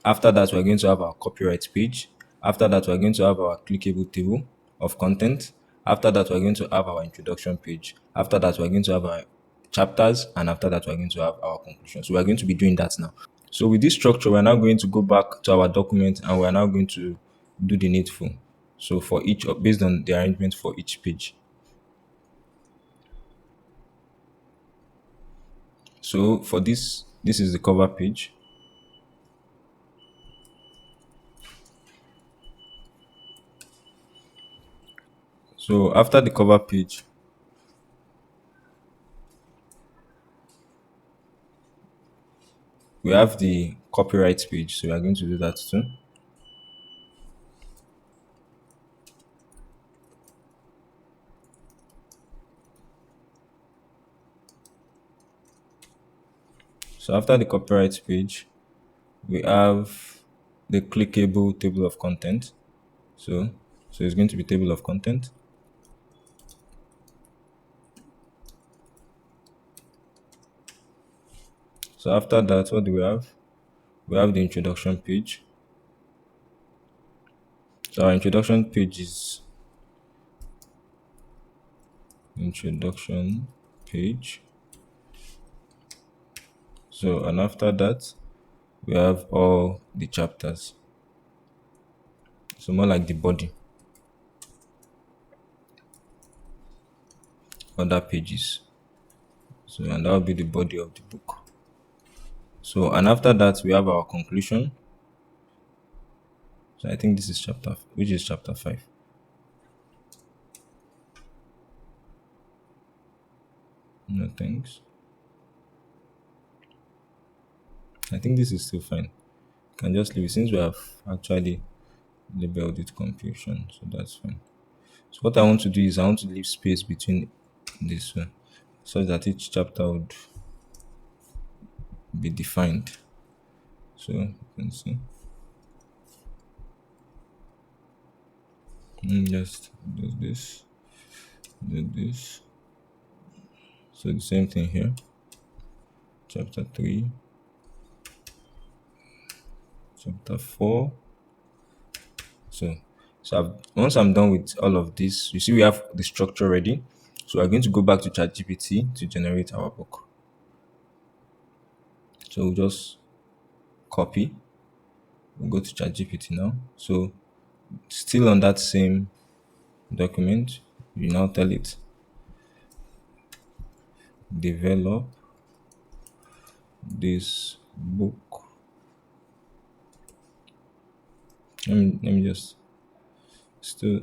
After that, we're going to have our copyright page. After that, we're going to have our clickable table of content. After that, we're going to have our introduction page. After that, we're going to have our chapters. And after that, we're going to have our conclusion. So we're going to be doing that now. So with this structure, we're now going to go back to our document and we're now going to do the needful. So for each, based on the arrangement for each page. So for this is the cover page. So after the cover page, we have the copyright page. So we are going to do that too. So after the copyright page, we have the clickable table of content. So it's going to be table of content. So after that, what do we have? We have the introduction page. So our introduction page is introduction page. So and after that, we have all the chapters. So more like the body. Other pages. So and that will be the body of the book. So and after that we have our conclusion. So I think this is which is chapter 5. No thanks. I think this is still fine. You can just leave it since we have actually labeled it confusion. So that's fine. So what I want to do is I want to leave space between this one so that each chapter would be defined. So you can see. Just do this. So the same thing here. Chapter 3, chapter 4. So, once I'm done with all of this, you see we have the structure ready. So we're going to go back to ChatGPT to generate our book. So we'll just copy. We'll go to ChatGPT now. So still on that same document, you now tell it develop this book. Let me just still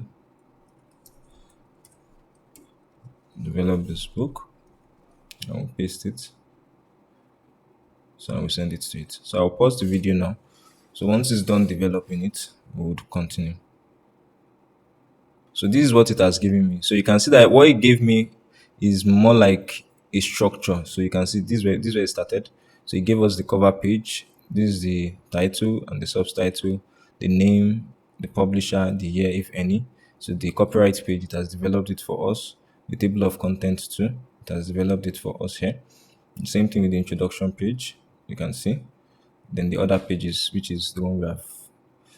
develop this book. I'll paste it. So I will send it to it. So I'll pause the video now. So once it's done developing it, we would continue. So this is what it has given me. So you can see that what it gave me is more like a structure. So you can see this where it started. So it gave us the cover page. This is the title and the subtitle, the name, the publisher, the year, if any. So the copyright page, it has developed it for us. The table of contents too, it has developed it for us here. The same thing with the introduction page, you can see. Then the other pages, which is the one we have.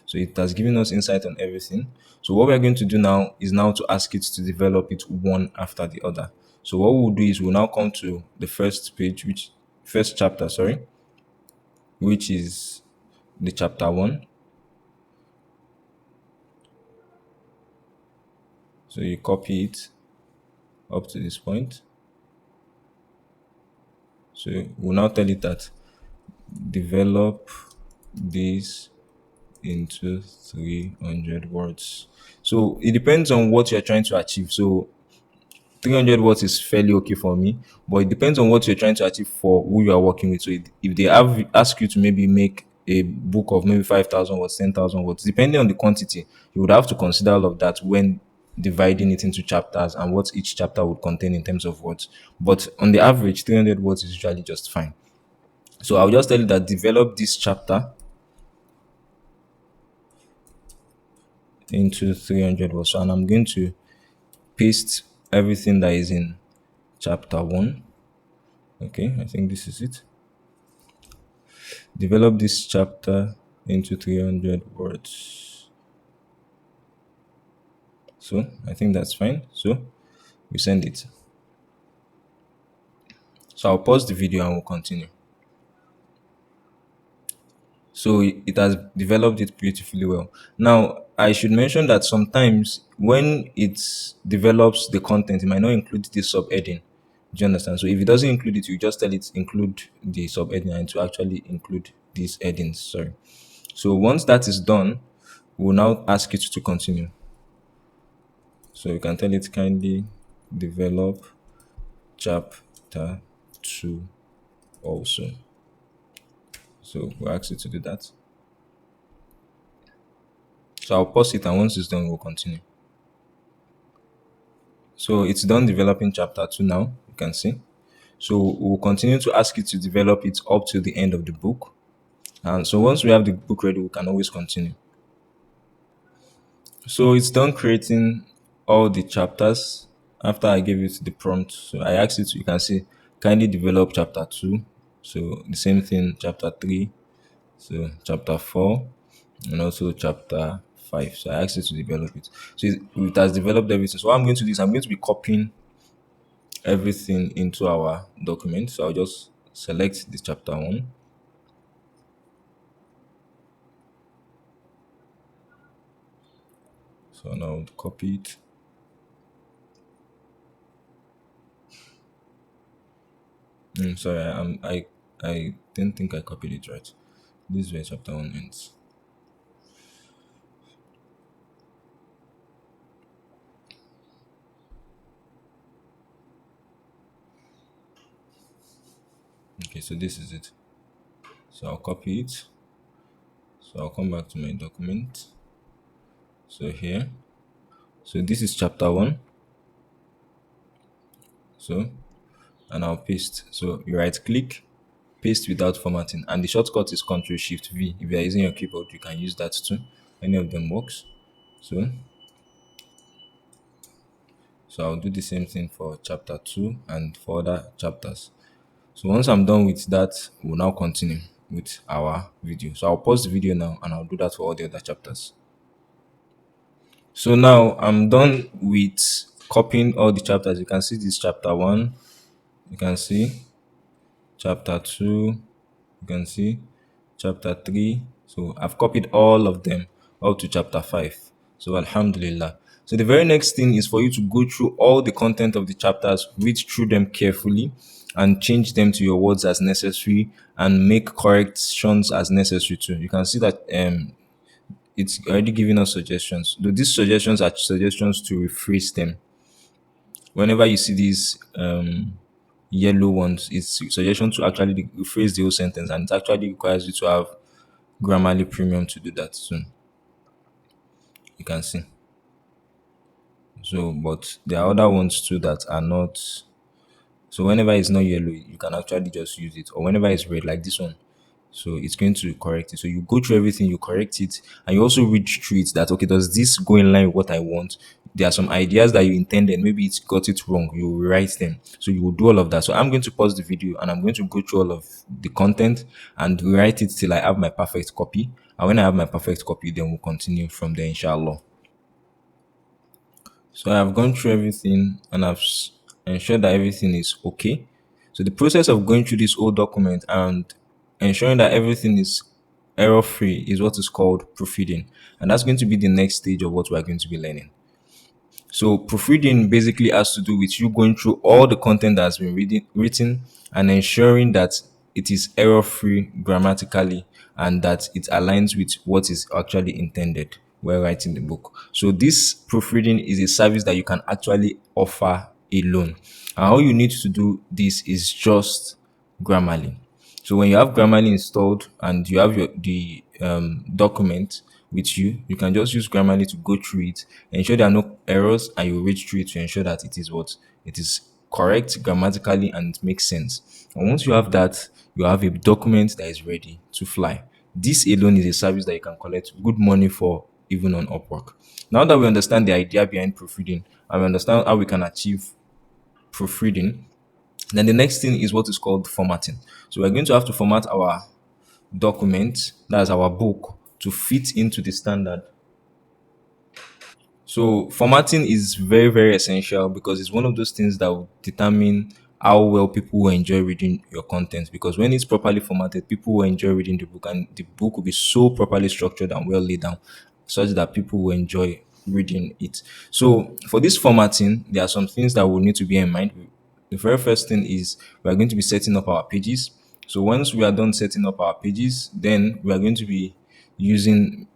So it has given us insight on everything. So what we're going to do now is now to ask it to develop it one after the other. So what we'll do is we'll now come to the first page, which first chapter, sorry, which is the chapter 1. So you copy it up to this point. So we'll now tell it that develop this into 300 words. So it depends on what you're trying to achieve. So 300 words is fairly okay for me, but it depends on what you're trying to achieve for who you are working with. So if they have ask you to maybe make a book of maybe 5,000 words, 10,000 words, depending on the quantity, you would have to consider all of that when dividing it into chapters and what each chapter would contain in terms of words. But on the average, 300 words is usually just fine. So I'll just tell you that develop this chapter into 300 words. So, and I'm going to paste everything that is in chapter 1. Okay, I think this is it. Develop this chapter into 300 words. So I think that's fine. So we send it. So I'll pause the video and we'll continue. So it has developed it beautifully well. Now, I should mention that sometimes when it develops the content, it might not include the subheading. Do you understand? So if it doesn't include it, you just tell it include the subheading and to actually include these headings. Sorry. So once that is done, we'll now ask it to continue. So you can tell it kindly develop chapter 2 also. So we'll ask it to do that. So I'll pause it and once it's done, we'll continue. So it's done developing chapter 2 now, you can see. So we'll continue to ask it to develop it up to the end of the book. And so once we have the book ready, we can always continue. So it's done creating all the chapters after I gave it the prompt. So I asked it, you can see, kindly develop chapter 2. So the same thing, chapter 3. So chapter 4 and also chapter 5. So I asked it to develop it. So it has developed everything. So what I'm going to do is I'm going to be copying everything into our document. So I'll just select the chapter 1. So now I'll copy it. Sorry, I didn't think I copied it right. This is where chapter 1 ends. Okay, so this is it. So I'll copy it. So I'll come back to my document. So here. So this is chapter 1. So, and I'll paste. So you right click, paste without formatting. And the shortcut is Ctrl Shift V. If you are using your keyboard, you can use that too. Any of them works. So So I'll do the same thing for chapter 2 and for other chapters. So once I'm done with that, we'll now continue with our video. So I'll pause the video now and I'll do that for all the other chapters. So now I'm done with copying all the chapters. You can see this chapter 1, you can see chapter 2, you can see chapter 3. So I've copied all of them up to chapter 5. So Alhamdulillah. So the very next thing is for you to go through all the content of the chapters, read through them carefully, and change them to your words as necessary, and make corrections as necessary too. You can see that it's already giving us suggestions. Though these suggestions are suggestions to rephrase them. Whenever you see these yellow ones, it's suggestion to actually rephrase the whole sentence, and it actually requires you to have Grammarly Premium to do that soon. You can see. So, but there are other ones too that are not. So whenever it's not yellow, you can actually just use it, or whenever it's red, like this one. So it's going to correct it. So you go through everything, you correct it, and you also read through it that okay, does this go in line with what I want? There are some ideas that you intended, maybe it's got it wrong. You will write them. So you will do all of that. So I'm going to pause the video and I'm going to go through all of the content and rewrite it till I have my perfect copy. And when I have my perfect copy, then we'll continue from there, inshallah. So I've gone through everything and ensured that everything is okay. So the process of going through this whole document and ensuring that everything is error free is what is called proofreading. And that's going to be the next stage of what we're going to be learning. So proofreading basically has to do with you going through all the content that has been written and ensuring that it is error free grammatically and that it aligns with what is actually intended while writing the book. So this proofreading is a service that you can actually offer alone. And all you need to do this is just Grammarly. So when you have Grammarly installed and you have the document with you, you can just use Grammarly to go through it, ensure there are no errors, and you read through it to ensure that it is correct grammatically and it makes sense. And once you have that, you have a document that is ready to fly. This alone is a service that you can collect good money for, even on Upwork. Now that we understand the idea behind proofreading and we understand how we can achieve proofreading, then the next thing is what is called formatting. So we're going to have to format our document, that's our book, to fit into the standard. So formatting is very, very essential because it's one of those things that will determine how well people will enjoy reading your content. Because when it's properly formatted, people will enjoy reading the book, and the book will be so properly structured and well laid down, such that people will enjoy reading it. So for this formatting, there are some things that will need to be in mind. The very first thing is we are going to be setting up our pages. So once we are done setting up our pages, then we are going to be using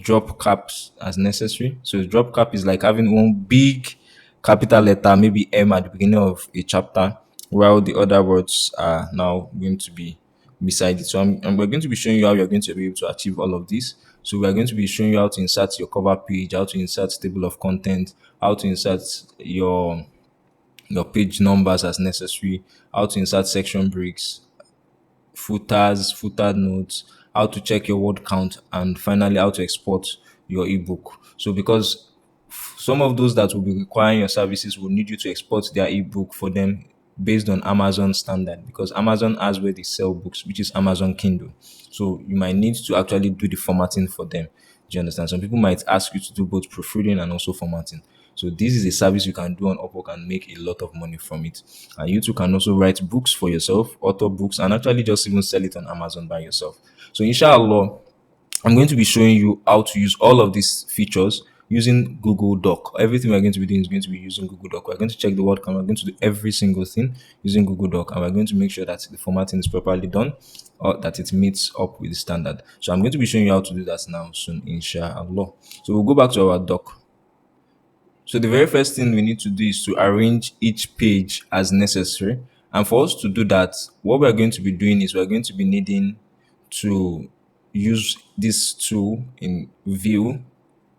drop caps as necessary. So drop cap is like having one big capital letter, maybe M at the beginning of a chapter, while the other words are now going to be beside it. So we're going to be showing you how you're going to be able to achieve all of this. So we are going to be showing you how to insert your cover page, how to insert table of content, how to insert your page numbers as necessary, how to insert section breaks, footers, footer notes, how to check your word count, and finally how to export your ebook. So because some of those that will be requiring your services will need you to export their ebook for them based on Amazon standard, because Amazon has where they sell books, which is Amazon Kindle. So you might need to actually do the formatting for them. Do you understand? Some people might ask you to do both proofreading and also formatting. So this is a service you can do on Upwork and make a lot of money from it. And you too can also write books for yourself, author books, and actually just even sell it on Amazon by yourself. So inshallah, I'm going to be showing you how to use all of these features using Google Doc. Everything we're going to be doing is going to be using Google Doc. We're going to check the word count. We're going to do every single thing using Google Doc, and we're going to make sure that the formatting is properly done or that it meets up with the standard. So I'm going to be showing you how to do that now soon, inshallah. So we'll go back to our doc. So the very first thing we need to do is to arrange each page as necessary. And for us to do that, what we're going to be doing is we're going to be needing to use this tool in view,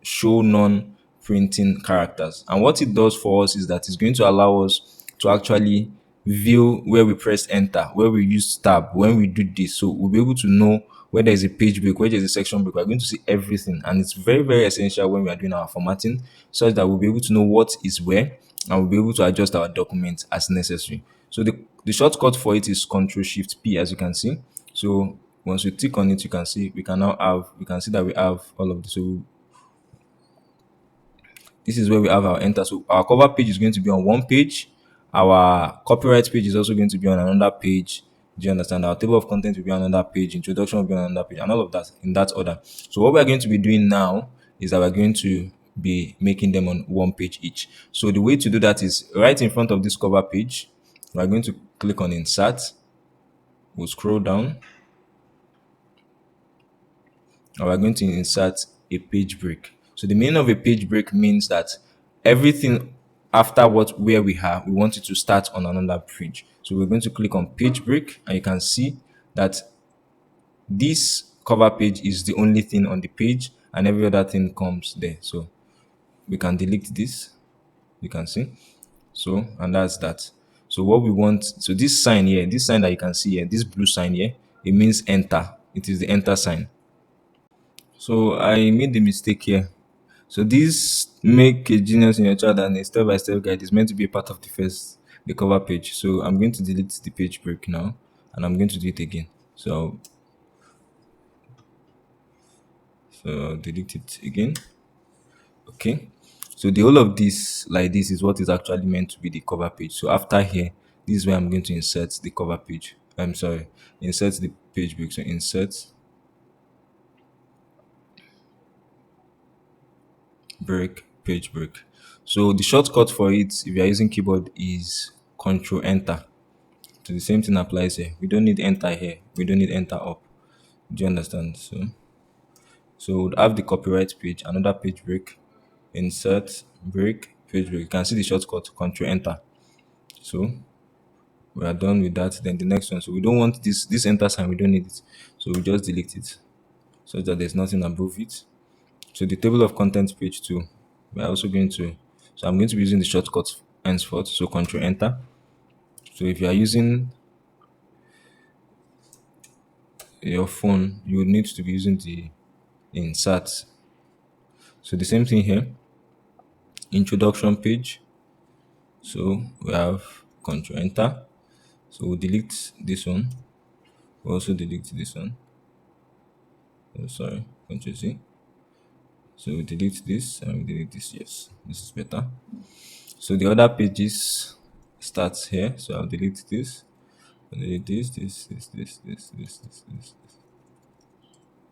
show non-printing characters. And what it does for us is that it's going to allow us to actually view where we press enter, where we use tab, when we do this. So we'll be able to know where there is a page break, where there is a section break. We're going to see everything. And it's very, very essential when we are doing our formatting, such that we'll be able to know what is where, and we'll be able to adjust our document as necessary. So the shortcut for it is Control Shift P, as you can see. So once we click on it, you can see we can see that we have all of this. So this is where we have our enter. So our cover page is going to be on one page. Our copyright page is also going to be on another page. Do you understand? Our table of content will be on another page. Introduction will be on another page, and all of that in that order. So what we're going to be doing now is that we're going to be making them on one page each. So the way to do that is right in front of this cover page. We're going to click on Insert. We'll scroll down, and we're going to insert a page break. So the meaning of a page break means that everything after what where we are, we want it to start on another page. So we're going to click on page break, and you can see that this cover page is the only thing on the page, and every other thing comes there. So we can delete this. You can see. So, and that's that. So what we want, so this sign here, this sign that you can see here, this blue sign here, it means enter. It is the enter sign. So I made the mistake here. So this make a genius in your child and a step-by-step guide is meant to be a part of the cover page. So I'm going to delete the page break now, and I'm going to do it again. So I'll delete it again. Okay. So the whole of this like this is what is actually meant to be the cover page. So after here, this is where I'm going to insert the cover page. I'm sorry, insert the page break. So insert break, page break. So the shortcut for it, if you are using keyboard, is Control Enter. So the same thing applies here. We don't need enter here. We don't need enter up. Do you understand? So we'll have the copyright page, another page break, insert break, page break. You can see the shortcut Control Enter. So we are done with that. Then the next one. So we don't want this enter sign. We don't need it. So we just delete it, so that there's nothing above it. So the table of contents page too, we're also going to, so I'm going to be using the shortcut henceforth. So Control Enter. So if you are using your phone, you would need to be using the insert. So the same thing here, introduction page. So we have Control Enter. So we'll delete this one. We'll also delete this one. Oh, sorry, Control Z. So we delete this and we delete this. Yes, this is better. So the other pages starts here. So I'll delete this. I'll delete this.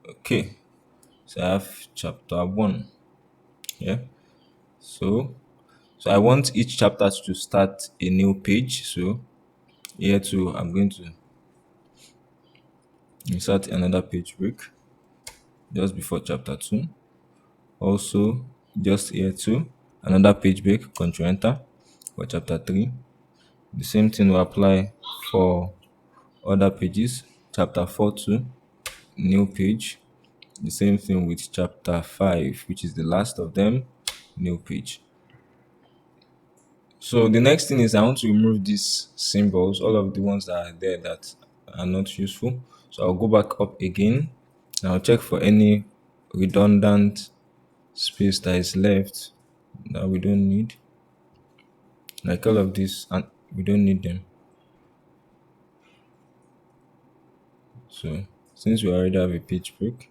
Okay. So I have chapter 1. Yeah. So I want each chapter to start a new page. So here too, I'm going to insert another page break just before chapter 2. Also, just here too, another page break, Control Enter for chapter 3. The same thing will apply for other pages. Chapter 4 too, new page. The same thing with chapter 5, which is the last of them, new page. So the next thing is I want to remove these symbols, all of the ones that are there that are not useful. So I'll go back up again and I'll check for any redundant space that is left that we don't need. Like all of this, and we don't need them. So since we already have a page break,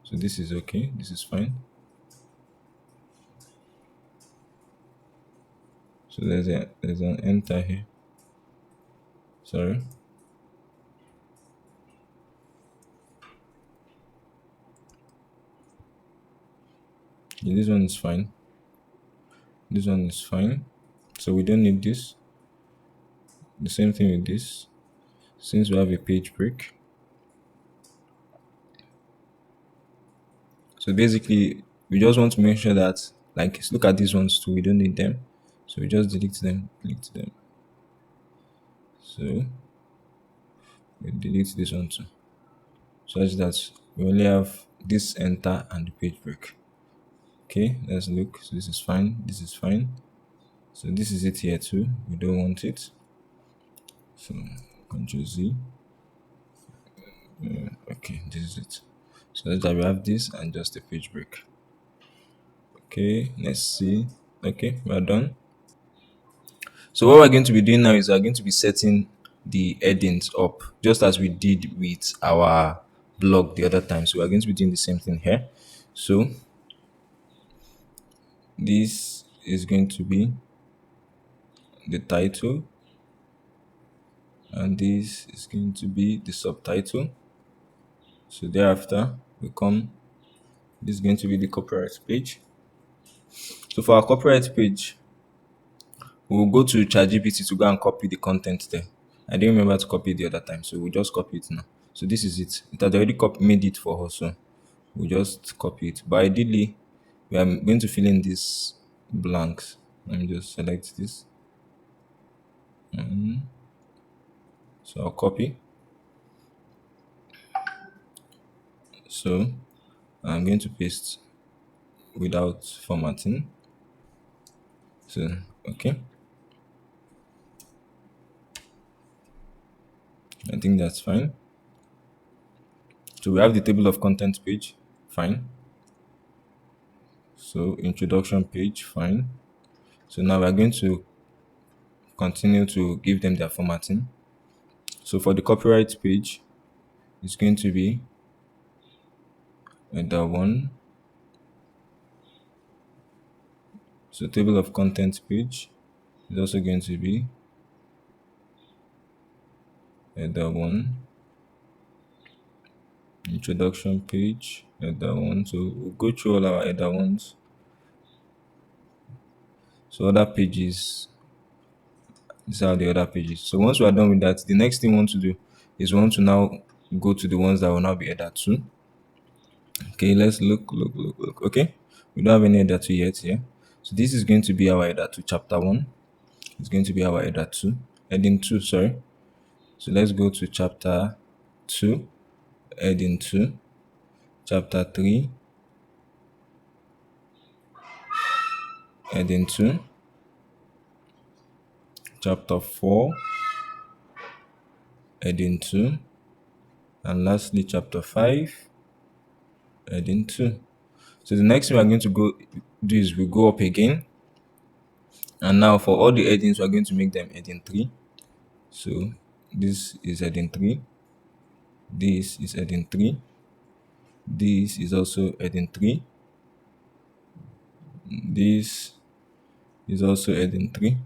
so this is okay, this is fine. So there's an enter here. Sorry. Yeah, this one is fine. This one is fine. So we don't need this. The same thing with this. Since we have a page break. So basically, we just want to make sure that, like, look at these ones too. We don't need them. So we just delete them, delete them. So we delete this one too. Such that we only have this enter and the page break. Okay, let's look. So this is fine. This is fine. So this is it here too. We don't want it. So Control Z. Okay, this is it. So let's that we have this and just a page break. Okay, let's see. Okay, we're done. So what we're going to be doing now is we're going to be setting the headings up just as we did with our blog the other time. So we're going to be doing the same thing here. So this is going to be the title, and this is going to be the subtitle. So thereafter we come, this is going to be the copyright page. So for our copyright page, we'll go to ChatGPT to go and copy the content there. I didn't remember to copy it the other time, so we'll just copy it now. So this is it. It had already made it for us, so we'll just copy it. But ideally, we are going to fill in these blanks. Let me just select this. So I'll copy. So I'm going to paste without formatting. So okay, I think that's fine. So we have the table of contents page, fine. So introduction page, fine. So now we're going to continue to give them their formatting. So for the copyright page, it's going to be header one. So table of contents page is also going to be header one. Introduction page, header one. So we'll go through all our header ones. So other pages, these are the other pages. So once we are done with that, the next thing we want to do is we want to now go to the ones that will now be header two. Okay, let's look. Okay, we don't have any header two yet here. So this is going to be our header two, chapter one. It's going to be our header two, heading two, sorry. So let's go to chapter two, heading two, chapter three, heading two, chapter four, heading two, and lastly chapter five, heading two. So the next thing we're going to go do is we go up again, and now for all the headings we're going to make them heading three. So this is heading three, this is heading three, this is also heading three, this is also heading three.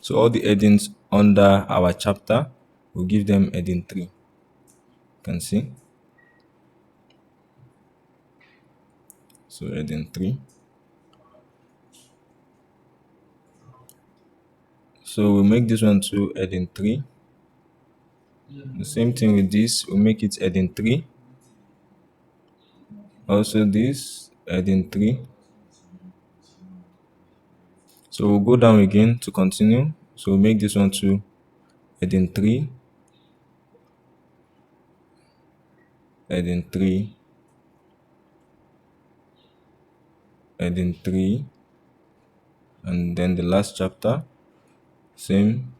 So all the headings under our chapter, we'll give them heading three. You can see. So heading three. So we'll make this one to heading three. The same thing with this, we'll make it heading three. Also this heading three. So we'll go down again to continue. So we'll make this one to heading three, heading three, heading three, and then the last chapter, same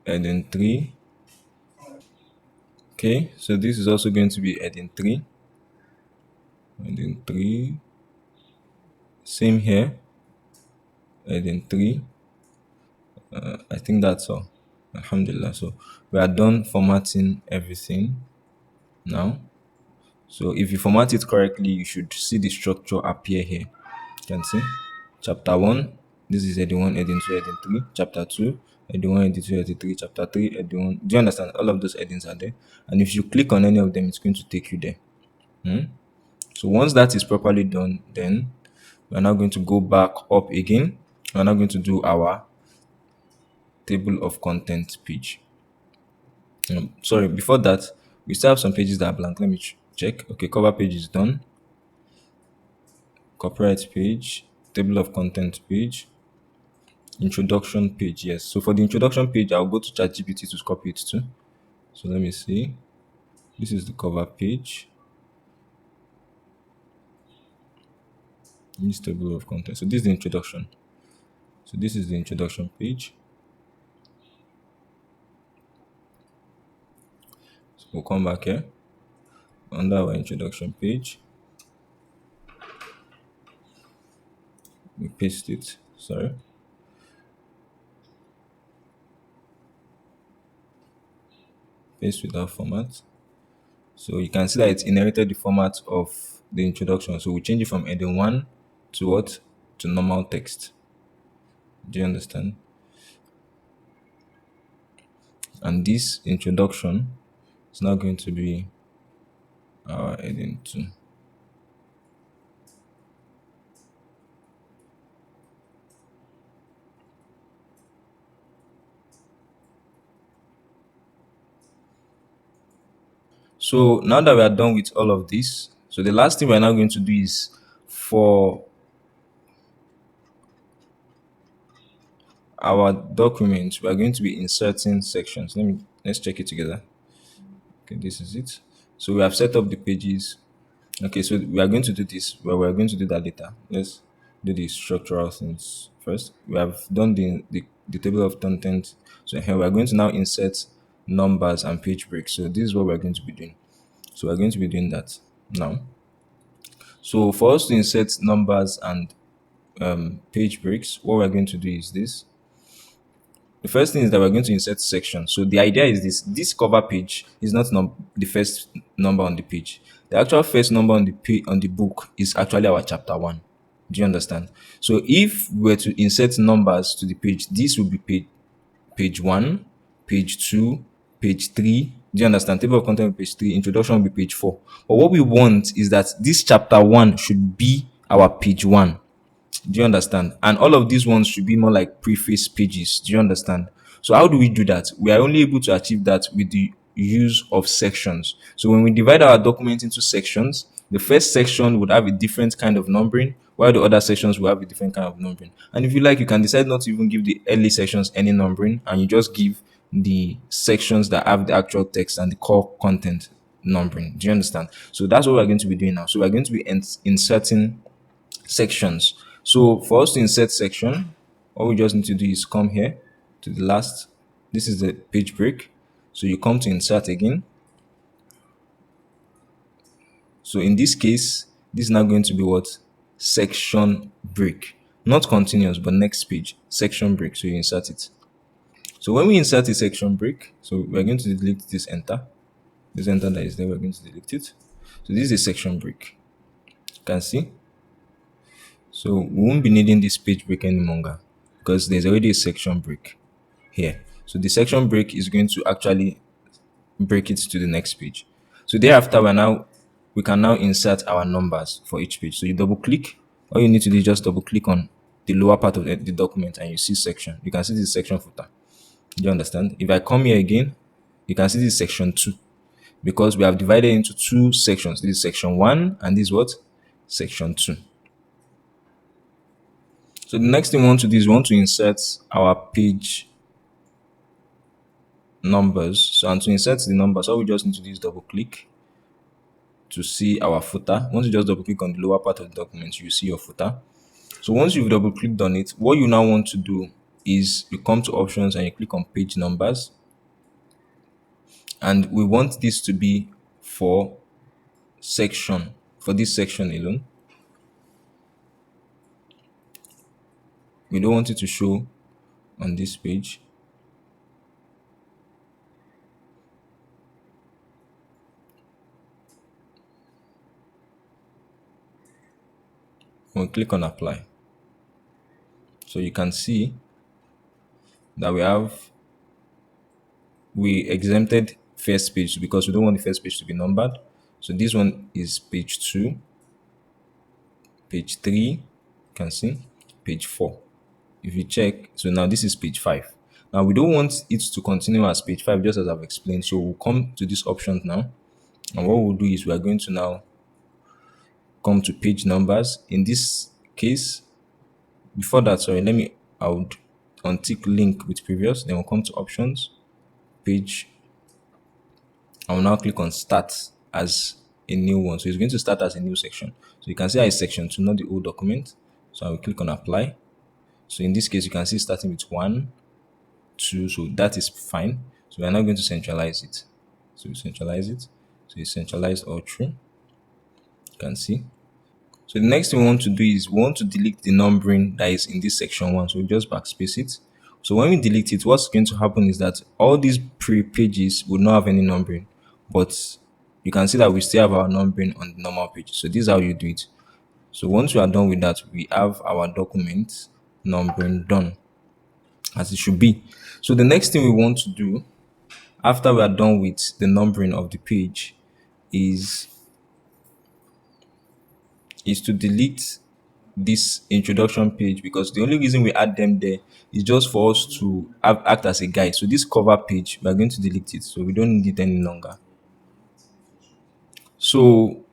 heading three. Okay, so this is also going to be heading three, heading three, same here, heading three. I think that's all. Alhamdulillah. So we are done formatting everything now. So if you format it correctly, you should see the structure appear here. You can see chapter one. This is heading one, heading two, heading three. Chapter two, heading one, heading two, heading three. Chapter three, heading one. Do you understand? All of those headings are there, and if you click on any of them, it's going to take you there. So once that is properly done, then we're now going to go back up again. We're now going to do our table of contents page. Sorry, before that, we still have some pages that are blank. Let me check. Okay, cover page is done. Copyright page, table of contents page, introduction page. Yes. So for the introduction page, I'll go to ChatGPT to copy it too. So let me see. This is the cover page. This table of contents. So this is the introduction. So this is the introduction page. So we'll come back here under our introduction page. We paste it. Sorry. Paste without format. So you can see that it inherited the format of the introduction. So we change it from heading 1 to what? To normal text. Do you understand? And this introduction is now going to be our heading 2. So now that we are done with all of this, so the last thing we're now going to do is for our document, we are going to be inserting sections. Let's check it together. Okay, this is it. So we have set up the pages. Okay, so we are going to do this, but we are going to do that later. Let's do the structural things first. We have done the table of content. So here we are going to now insert numbers and page breaks. So this is what we're going to be doing. So we're going to be doing that now. So for us to insert numbers and page breaks, what we're going to do is this. The first thing is that we're going to insert sections. So the idea is this cover page is not the first number on the page. The actual first number on the book is actually our chapter 1. Do you understand? So if we were to insert numbers to the page, this will be page 1, page 2, page 3. Do you understand? Table of content will be page 3, introduction will be page 4. But what we want is that this chapter 1 should be our page 1. Do you understand? And all of these ones should be more like preface pages. Do you understand? So how do we do that? We are only able to achieve that with the use of sections. So when we divide our document into sections, the first section would have a different kind of numbering, while the other sections will have a different kind of numbering. And if you like, you can decide not to even give the early sections any numbering, and you just give the sections that have the actual text and the core content numbering. Do you understand? So that's what we're going to be doing now. So we're going to be inserting sections. So for us to insert section, all we just need to do is come here to the last. This is the page break. So you come to insert again. So in this case, this is now going to be what? Section break. Not continuous, but next page. Section break. So you insert it. So when we insert a section break, so we're going to delete this enter. This enter that is there, we're going to delete it. So this is a section break. You can see. So we won't be needing this page break any longer because there's already a section break here. So the section break is going to actually break it to the next page. So thereafter, we can now insert our numbers for each page. So you double click. All you need to do is just double click on the lower part of the document and you see section. You can see this section footer. Do you understand? If I come here again, you can see this section 2 because we have divided into 2 sections. This is section 1 and this is what? Section 2. So the next thing we want to do is we want to insert our page numbers. So and to insert the numbers, all we just need to do is double click to see our footer. Once you just double click on the lower part of the document, you see your footer. So once you've double clicked on it, what you now want to do is you come to options and you click on page numbers. And we want this to be for this section alone. We don't want it to show on this page. We'll click on apply. So you can see that we exempted first page because we don't want the first page to be numbered. So this one is page 2, page 3, you can see, page 4. If you check, so now this is page 5. Now we don't want it to continue as page 5 just as I've explained. So we'll come to this option now. And what we'll do is we are going to now come to page numbers. In this case, before that, sorry, I would untick link with previous, then we'll come to options, page. I will now click on start as a new one. So it's going to start as a new section. So you can see I section 2, not the old document. So I will click on apply. So in this case, you can see starting with 1, 2, so that is fine. So we are now going to centralize it. So we centralize it. So you centralize all through. You can see. So the next thing we want to do is we want to delete the numbering that is in this section 1. So we just backspace it. So when we delete it, what's going to happen is that all these pre-pages will not have any numbering, but you can see that we still have our numbering on the normal page. So this is how you do it. So once we are done with that, we have our document numbering done as it should be. So the next thing we want to do after we are done with the numbering of the page is to delete this introduction page, because the only reason we add them there is just for us to act as a guide. So this cover page, we are going to delete it, so we don't need it any longer. So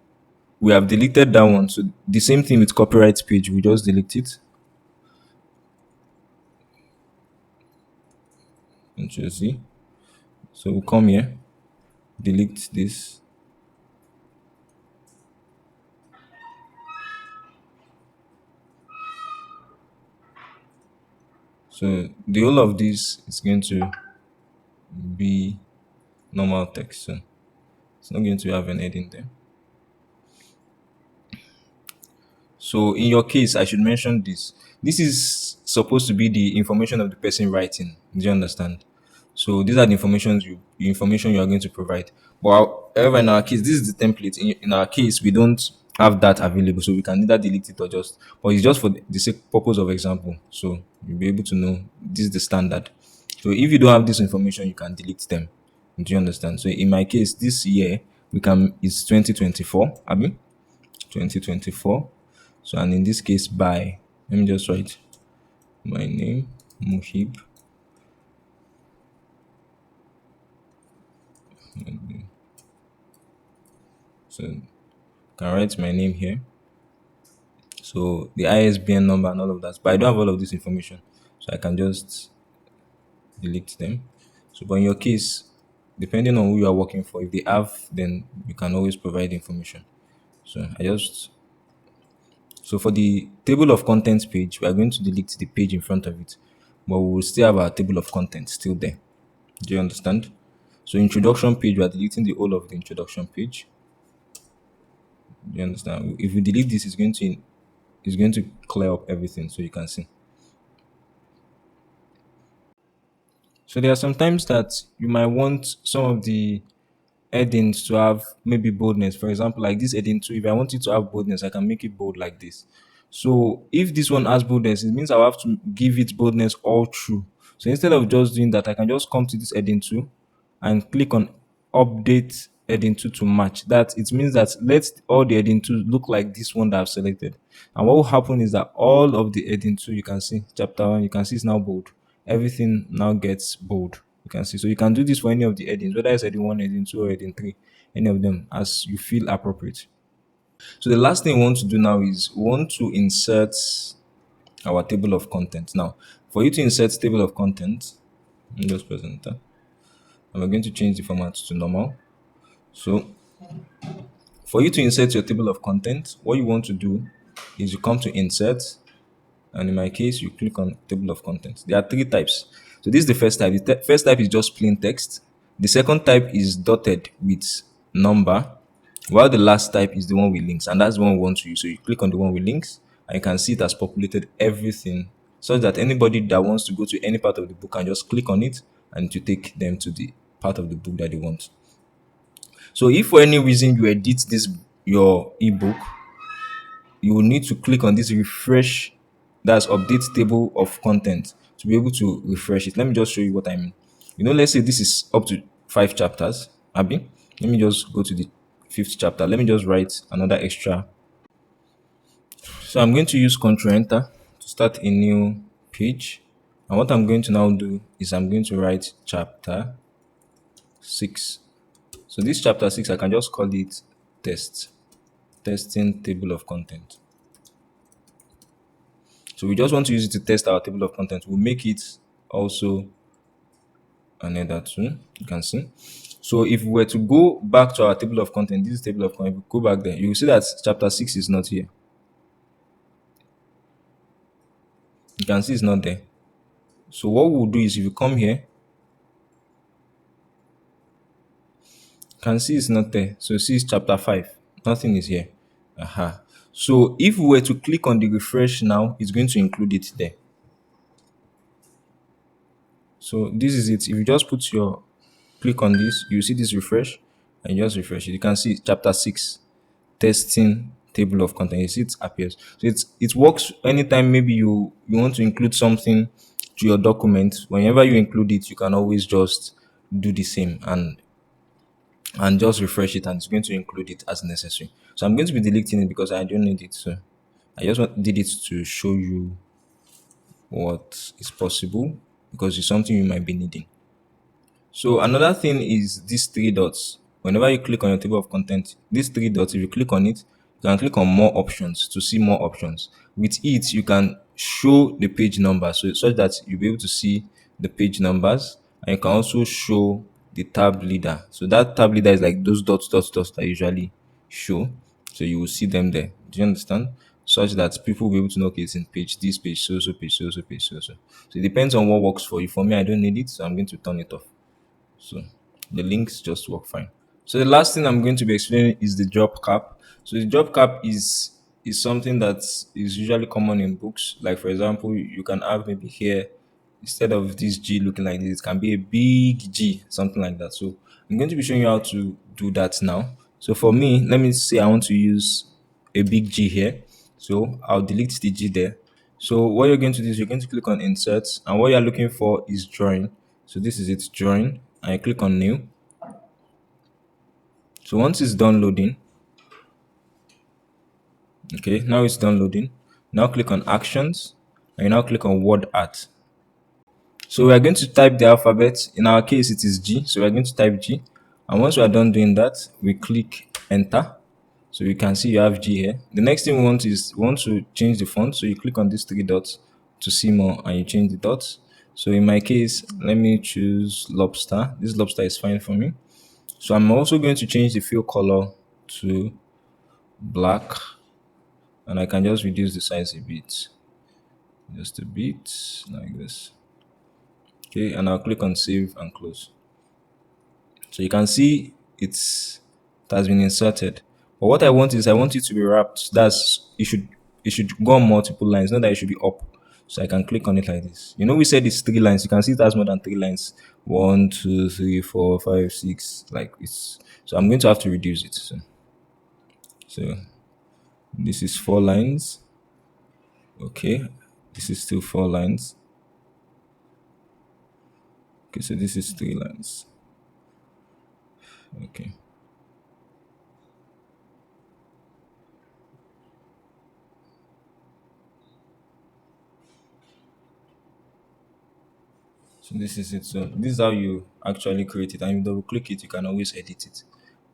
we have deleted that one. So the same thing with copyright page, we just delete it. And you see, so we come here, delete this. So the whole of this is going to be normal text. So it's not going to have an heading there. So in your case, I should mention this. This is supposed to be the information of the person writing. Do you understand? So these are the information you are going to provide. But however, in our case, this is the template. In our case, we don't have that available, so we can either delete it or just. But it's just for the sake purpose of example. So you'll be able to know this is the standard. So if you don't have this information, you can delete them. Do you understand? So in my case, this year we can is 2024. I mean 2024. So, and in this case, by, let me just write my name, Muhib. So, can write my name here. So, the ISBN number and all of that. But I don't have all of this information. So, I can just delete them. So, but in your case, depending on who you are working for, if they have, then you can always provide information. So, so for the table of contents page, we are going to delete the page in front of it, but we will still have our table of contents still there. Do you understand? So introduction page, we are deleting the whole of the introduction page. Do you understand? If we delete this, it's going to clear up everything so you can see. So there are some times that you might want some of the headings to have maybe boldness. For example, like this heading 2, if I want it to have boldness, I can make it bold like this. So if this one has boldness, it means I'll have to give it boldness all through. So instead of just doing that, I can just come to this heading 2 and click on update heading 2 to match. That it means that let all the heading 2 look like this one that I've selected. And what will happen is that all of the heading 2, you can see chapter 1, you can see it's now bold. Everything now gets bold. You can see. So you can do this for any of the headings, whether it's heading 1, heading 2, or heading 3, any of them as you feel appropriate. So the last thing we want to do now is we want to insert our table of content. Now, for you to insert table of content, let me just press enter. And we're going to change the format to normal. So for you to insert your table of content, what you want to do is you come to insert, and in my case, you click on table of contents. There are 3 types. So this is the first type. The first type is just plain text. The second type is dotted with number, while the last type is the one with links, and that's the one we want to use. So you click on the one with links, and you can see it has populated everything, so that anybody that wants to go to any part of the book can just click on it, and to take them to the part of the book that they want. So if for any reason you edit this your ebook, you will need to click on this refresh, that's update table of content, to be able to refresh it. Let me just show you what I mean. Let's say this is up to 5 chapters. Abby, let me just go to the 5th chapter. Let me just write another extra. So I'm going to use Ctrl Enter to start a new page. And what I'm going to now do is I'm going to write chapter 6. So this chapter 6, I can just call it testing table of content. So we just want to use it to test our table of content. We'll make it also another too. You can see. So if we were to go back to our table of content, this is table of content, go back there, you will see that chapter 6 is not here. You can see it's not there. So what we'll do is if you come here, you can see it's not there. So see it's chapter 5. Nothing is here. Aha. So if we were to click on the refresh now, it's going to include it there. So this is it. If you just put your click on this, you see this refresh and you just refresh it. You can see chapter 6, testing table of content. You see it appears. So it works anytime maybe you want to include something to your document. Whenever you include it, you can always just do the same and just refresh it and it's going to include it as necessary. So I'm going to be deleting it because I don't need it. So I just did it to show you what is possible because it's something you might be needing. So another thing is these three dots. Whenever you click on your table of content, these three dots, if you click on it, you can click on more options to see more options. With it, you can show the page number so such that you'll be able to see the page numbers, and you can also show the tab leader. So that tab leader is like those dots that usually show. So you will see them there. Do you understand? Such that people will be able to know, okay, it's in page, this page, so page, so page, so. So it depends on what works for you. For me, I don't need it, so I'm going to turn it off. So the links just work fine. So the last thing I'm going to be explaining is the job cap. So the job cap is something that is usually common in books. Like for example, you can have maybe here instead of this G looking like this, it can be a big G, something like that. So I'm going to be showing you how to do that now. So for me, let me say I want to use a big G here. So I'll delete the G there. So what you're going to do is you're going to click on insert and what you're looking for is drawing. So this is it, drawing, and I click on new. So once it's done loading, okay, now it's done loading. Now click on actions and you now click on word art. So we are going to type the alphabet. In our case, it is G. So we are going to type G. And once we are done doing that, we click enter. So you can see you have G here. The next thing we want is we want to change the font. So you click on these three dots to see more and you change the dots. So in my case, let me choose lobster. This lobster is fine for me. So I'm also going to change the fill color to black and I can just reduce the size a bit. Just a bit like this. Okay, and I'll click on save and close. So you can see it has been inserted. But what I want is I want it to be wrapped. That's it should go on multiple lines, not that it should be up. So I can click on it like this. You know, we said it's 3 lines. You can see it has more than 3 lines. One, two, three, four, five, six. Like it's so I'm going to have to reduce it. So this is 4 lines. Okay. This is still 4 lines. Okay, so this is 3 lines. Okay. So this is it. So this is how you actually create it. And if you double click it, you can always edit it.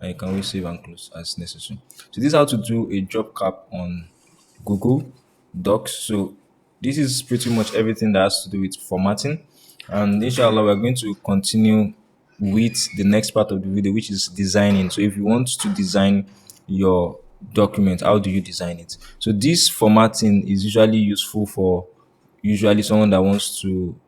And you can always save and close as necessary. So this is how to do a job cap on Google Docs. So this is pretty much everything that has to do with formatting. And inshallah, we're going to continue with the next part of the video, which is designing. So if you want to design your document, how do you design it? So this formatting is usually useful for usually someone that wants to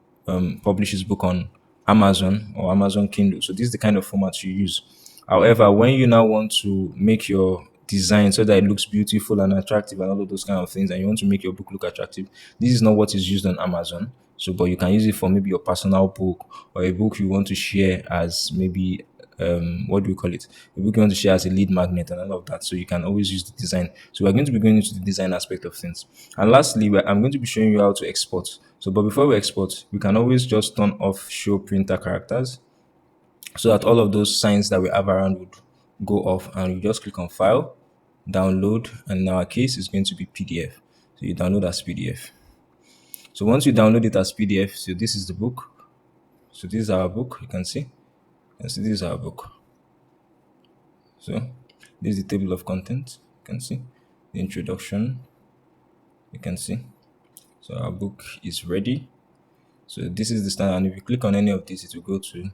publish his book on Amazon or Amazon Kindle. So this is the kind of format you use. However, when you now want to make your design so that it looks beautiful and attractive and all of those kind of things, and you want to make your book look attractive, this is not what is used on Amazon. So, but you can use it for maybe your personal book or a book you want to share as maybe what do we call it? A book you want to share as a lead magnet and all of that. So you can always use the design. So we're going to be going into the design aspect of things. And lastly, I'm going to be showing you how to export. So, but before we export, we can always just turn off show printer characters so that all of those signs that we have around would go off, and you just click on file, download, and in our case it's going to be PDF. So you download as PDF. So once you download it as PDF, so this is the book. So this is our book, you can see. This is our book. So this is the table of content, you can see. The introduction, you can see. So our book is ready. So this is the standard, and if you click on any of these, it will go to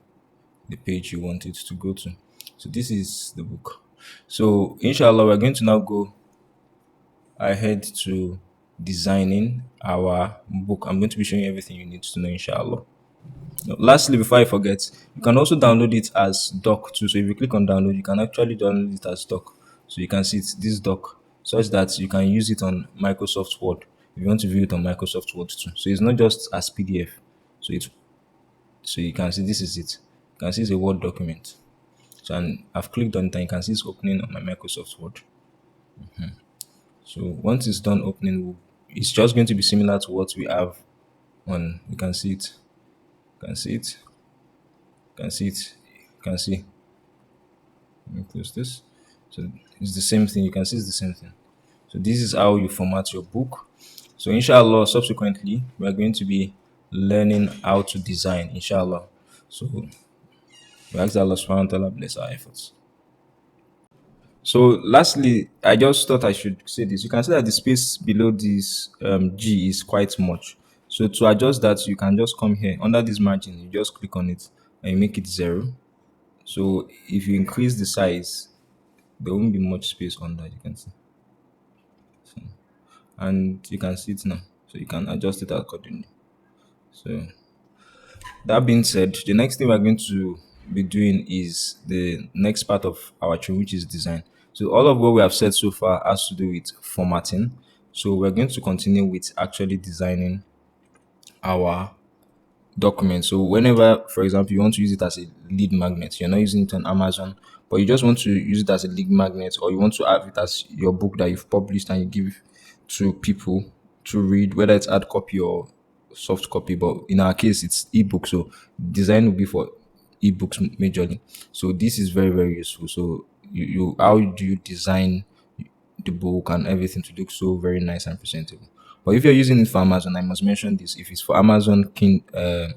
the page you want it to go to. So this is the book. So inshallah, we're going to now go ahead to designing our book. I'm going to be showing you everything you need to know, inshallah. Now, lastly, before I forget, you can also download it as doc too. So if you click on download, you can actually download it as doc. So you can see it's this doc, such that you can use it on Microsoft Word if you want to view it on Microsoft Word too. So it's not just as PDF. So it's so you can see this is it. You can see it's a Word document. So and I've clicked on it and you can see it's opening on my Microsoft Word. So once it's done opening, it's just going to be similar to what we have on. You can see it. You can see it. You can see it. You can see. Let me close this. So it's the same thing. You can see it's the same thing. So this is how you format your book. So inshallah, subsequently, we are going to be learning how to design, inshallah. So we ask Allah subhanahu wa ta'ala bless our efforts. So lastly, I just thought I should say this. You can see that the space below this G is quite much. So to adjust that, you can just come here under this margin. You just click on it and you make it 0. So if you increase the size, there won't be much space under. You can see, and you can see it now. So you can adjust it accordingly. So that being said, the next thing we're going to be doing is the next part of our training, which is design. So all of what we have said so far has to do with formatting. So we're going to continue with actually designing our document. So whenever, for example, you want to use it as a lead magnet, you're not using it on Amazon, but you just want to use it as a lead magnet, or you want to have it as your book that you've published and you give to people to read, whether it's hard copy or soft copy. But in our case, it's ebook, so design will be for ebooks majorly. So this is very very useful. So you how do you design the book and everything to look so very nice and presentable. But if you're using it for Amazon, I must mention this: if it's for Amazon Kindle,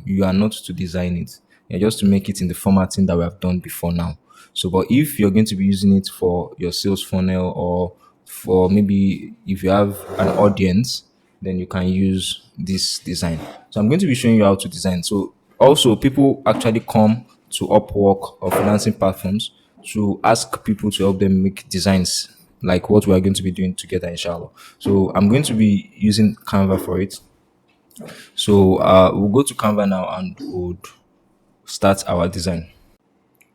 you are not to design it. You're just to make it in the formatting that we have done before now. So, but if you're going to be using it for your sales funnel, or for maybe if you have an audience, then you can use this design. So I'm going to be showing you how to design. So also people actually come to Upwork or freelancing platforms to ask people to help them make designs like what we are going to be doing together, inshallah. So I'm going to be using Canva for it. So we'll go to Canva now and we'll start our design.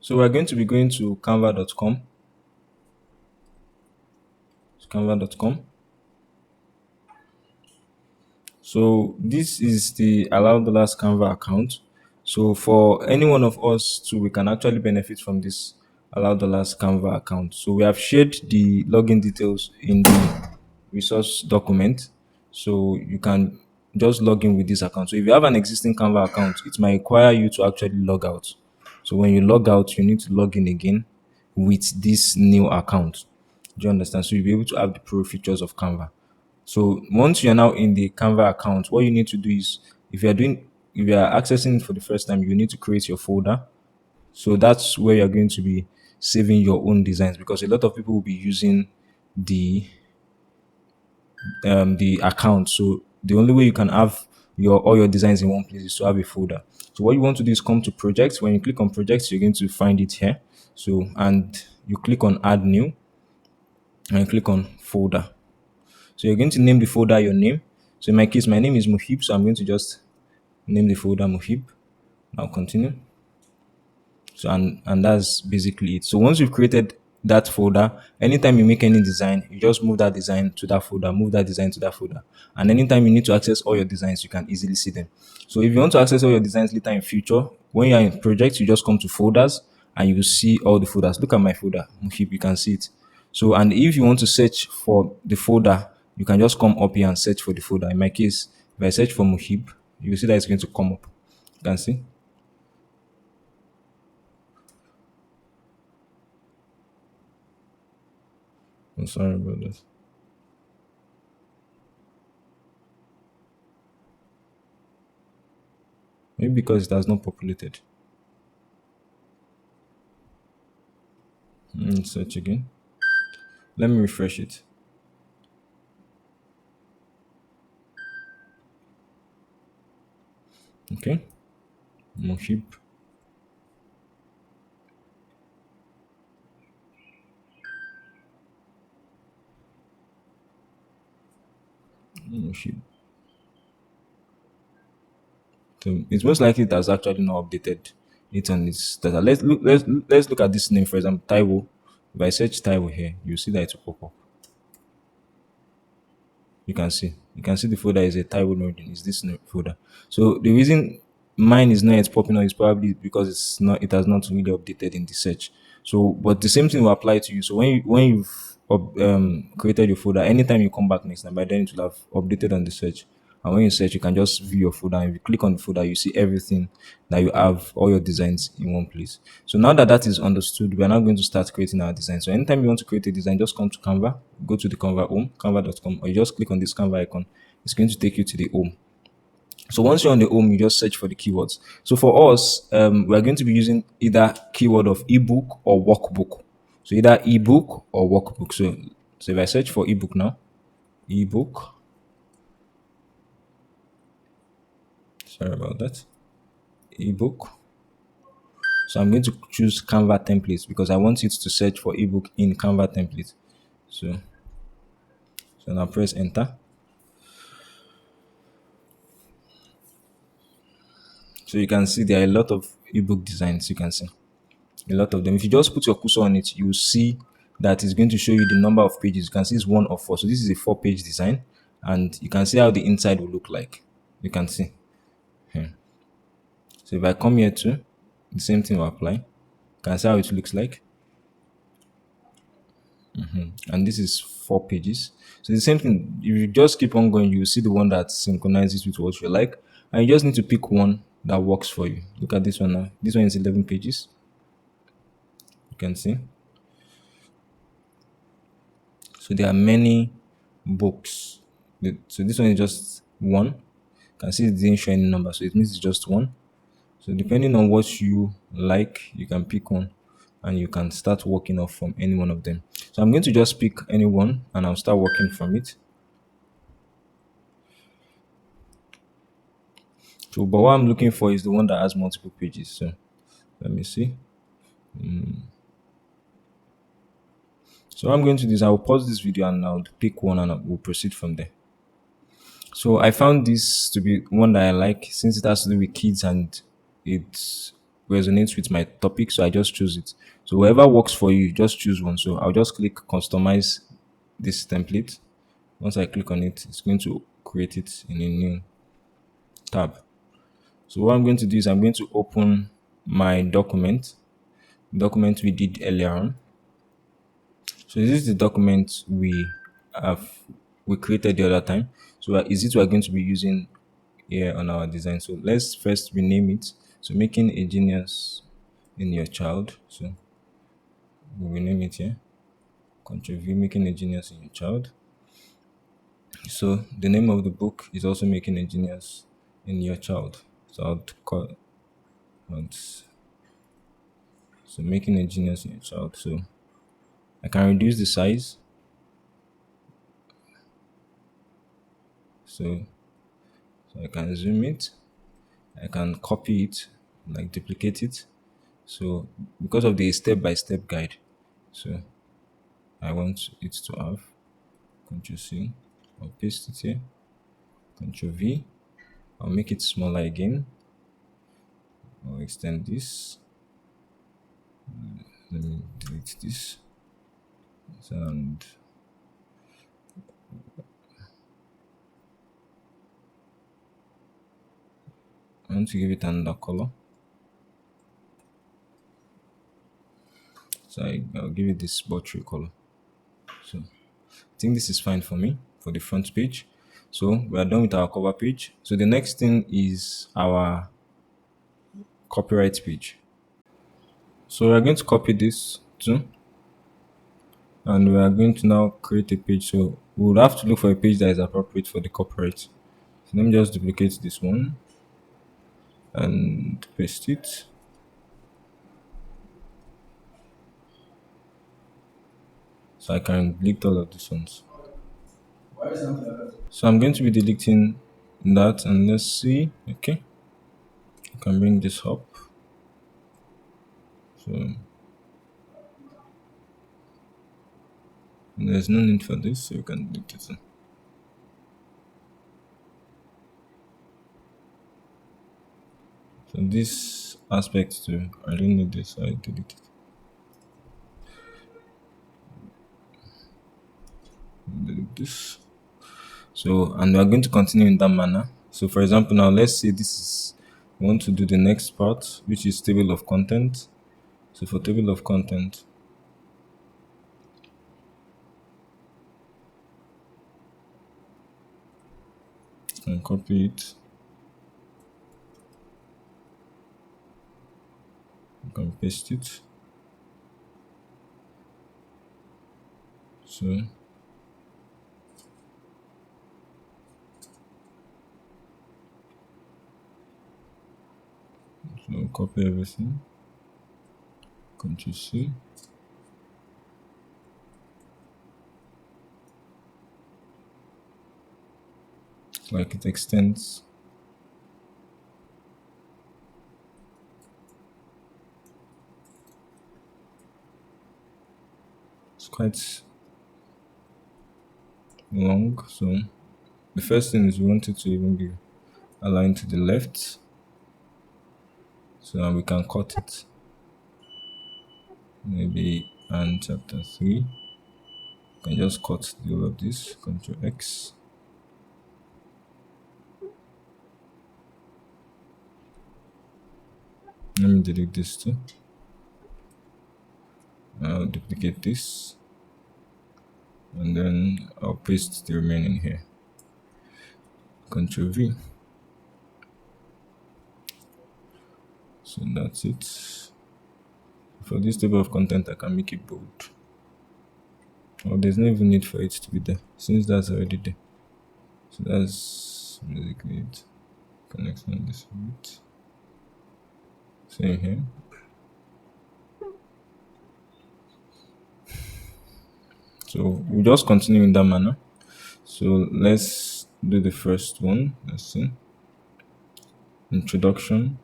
So we're going to be going to canva.com. So this is the Allow Dollars Canva account. So for any one of us too, we can actually benefit from this Allow Dollars Canva account. So we have shared the login details in the resource document. So you can just log in with this account. So if you have an existing Canva account, it might require you to actually log out. So when you log out, you need to log in again with this new account. Do you understand? So you'll be able to have the pro features of Canva. So once you're now in the Canva account, what you need to do is if you are accessing it for the first time, you need to create your folder. So that's where you're going to be saving your own designs, because a lot of people will be using the the account. So the only way you can have your all your designs in one place is to have a folder. So what you want to do is come to projects. When you click on projects, you're going to find it here. So and you click on add new and you click on folder. So you're going to name the folder your name. So in my case, my name is Muhib, so I'm going to just name the folder Muhib. Now continue. So and that's basically it. So once you've created that folder, anytime you make any design, you just move that design to that folder, move that design to that folder. And anytime you need to access all your designs, you can easily see them. So if you want to access all your designs later in future, when you're in projects, you just come to folders and you will see all the folders. Look at my folder, Muhib, you can see it. So and if you want to search for the folder, you can just come up here and search for the folder. In my case, if I search for Muhib, you will see that it's going to come up. You can see. I'm sorry about that. Maybe because it has not populated. Search again. Let me refresh it. Okay. Mohib. should, so it's most likely it has actually not updated it on its data. Let's look at this name, for example, Taiwo. If I search Taiwo here, you see that it will pop up. You can see the folder is a Taiwan origin. Is this folder? So the reason mine is not yet popping up is probably because it has not really updated in the search. So, but the same thing will apply to you. So when you've created your folder, anytime you come back next time, by then it will have updated on the search. And when you search, you can just view your folder. And if you click on the folder, you see everything that you have, all your designs in one place. So now that that is understood, we are now going to start creating our design. So anytime you want to create a design, just come to Canva, go to the Canva home, canva.com, or you just click on this Canva icon. It's going to take you to the home. So once you're on the home, you just search for the keywords. So for us, we're going to be using either keyword of ebook or workbook. So either ebook or workbook. So if I search for ebook now, ebook, sorry about that, ebook. So I'm going to choose Canva templates because I want it to search for ebook in Canva template. So now press enter. So you can see there are a lot of ebook designs. You can see a lot of them. If you just put your cursor on it, you will see that it's going to show you the number of pages. You can see it's 1 of 4. So this is a 4-page design, and you can see how the inside will look like. You can see. So if I come here too, the same thing will apply. You can see how it looks like. And this is 4 pages. So the same thing, if you just keep on going, you see the one that synchronizes with what you like, and you just need to pick one that works for you. Look at this one now. This one is 11 pages. You can see. So there are many books. So this one is just one. You can see it didn't show any number, so it means it's just one. So depending on what you like, you can pick one and you can start working off from any one of them. So I'm going to just pick any one and I'll start working from it. So, but what I'm looking for is the one that has multiple pages. So let me see. So what I'm going to do is I'll pause this video and I'll pick one and we'll proceed from there. So I found this to be one that I like since it has to do with kids and it resonates with my topic. So I just choose it. So whoever works for you, just choose one. So I'll just click customize this template. Once I click on it, it's going to create it in a new tab. So what I'm going to do is I'm going to open my document we did earlier on. So this is the document have we created the other time. So is it we're going to be using here on our design. So let's first rename it. So making a genius in your child. So we'll rename it here. Control V, making a genius in your child. So the name of the book is also making a genius in your child. So I'll call it. So making a genius in your child. So I can reduce the size. So I can zoom it. I can copy it, like duplicate it. So because of the step-by-step guide, so I want it to have Ctrl C. I'll paste it here. Ctrl V. I'll make it smaller again. I'll extend this. Let me delete this. And I want to give it another color. So I'll give it this buttery color. So I think this is fine for me for the front page. So we are done with our cover page. So the next thing is our copyright page. So we're going to copy this too. And we are going to now create a page. So we would have to look for a page that is appropriate for the copyright. So let me just duplicate this one and paste it. So I can delete all of these ones. So I'm going to be deleting that and let's see. Okay. I can bring this up. So there's no need for this, so you can delete it. So this aspect too, I don't need this, I delete it. Delete this. So, and we are going to continue in that manner. So, for example, now let's say this is, we want to do the next part, which is table of content. So, for table of content, you can copy it, you can paste it. So copy everything, Control C. Like it extends. It's quite long. So the first thing is we want it to even be aligned to the left. So now we can cut it. Maybe and chapter 3. You can just cut the whole of this, Control X. Let me delete this too. I'll duplicate this. And then I'll paste the remaining here. Control V. So that's it. For this table of content, I can make it bold. Oh, there's no even need for it to be there since that's already there. So that's basically it. Connect on this bit. Same here. So we'll just continue in that manner. So let's do the first one. Let's see. Introduction.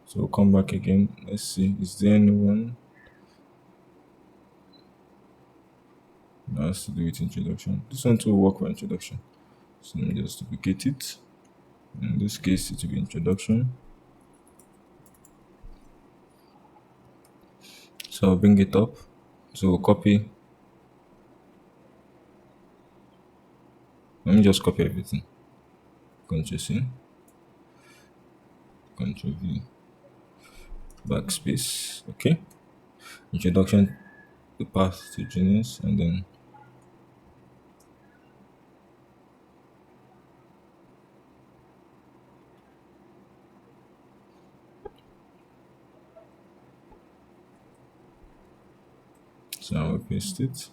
So we'll come back again. Let's see. Is there anyone that has to do with introduction? This one too will work for introduction. So let me just duplicate it. In this case, it will be introduction. So I'll bring it up. So we'll copy. Let me just copy everything. Ctrl C. Ctrl V. Backspace. Okay. Introduction, the path to genius, and then so I will paste it.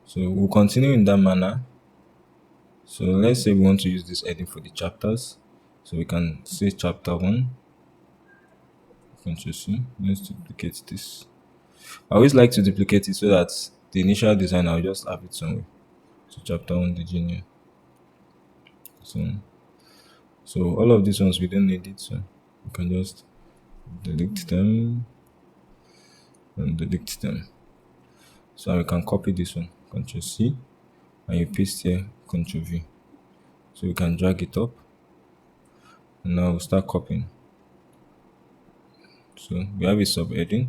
So we'll continue in that manner. So let's say we want to use this heading for the chapters. So we can say chapter 1. Ctrl C. Let's duplicate this. I always like to duplicate it so that the initial design I'll just have it somewhere. So chapter 1, the junior. So all of these ones we don't need it, so we can just delete them and delete them. So we can copy this one, Ctrl C, and you paste here, Ctrl V. So we can drag it up, and now we'll start copying. So we have a subheading.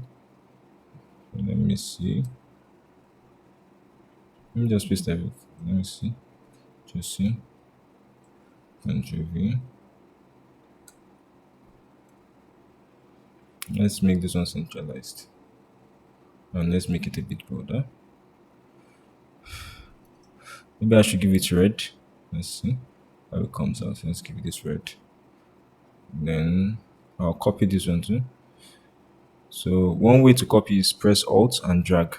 So let me see. Let me just paste everything. Let me see. Just see. Ctrl V. Let's make this one centralized. And let's make it a bit bolder. Maybe I should give it red. Let's see how it comes out. Let's give it this red. Then I'll copy this one too. So one way to copy is press Alt and drag.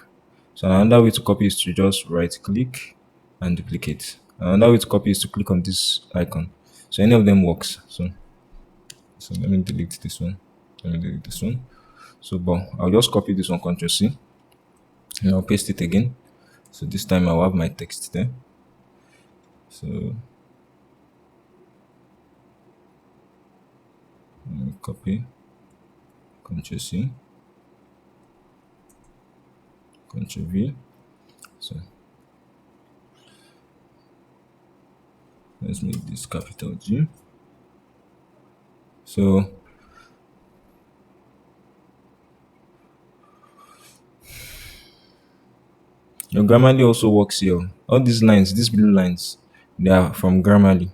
So another way to copy is to just right click and duplicate. Another way to copy is to click on this icon. So any of them works. So let me delete this one. Let me delete this one. So but I'll just copy this one, Ctrl C, and I'll paste it again. So this time I'll have my text there. So let me copy, Ctrl C, Ctrl V. So let's make this capital G. So your Grammarly also works here. All these lines, these blue lines, they are from Grammarly.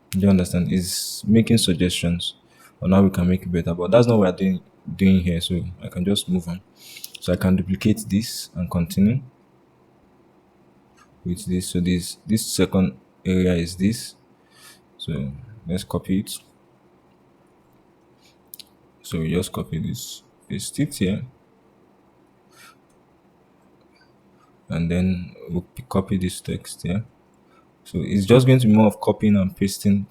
Do you understand? It's making suggestions on how we can make it better. But that's not what we're doing here. So I can just move on. So I can duplicate this and continue with this. So this second area is this. So let's copy it. So we just copy this, paste it here, and then we'll copy this text here. So it's just going to be more of copying and pasting.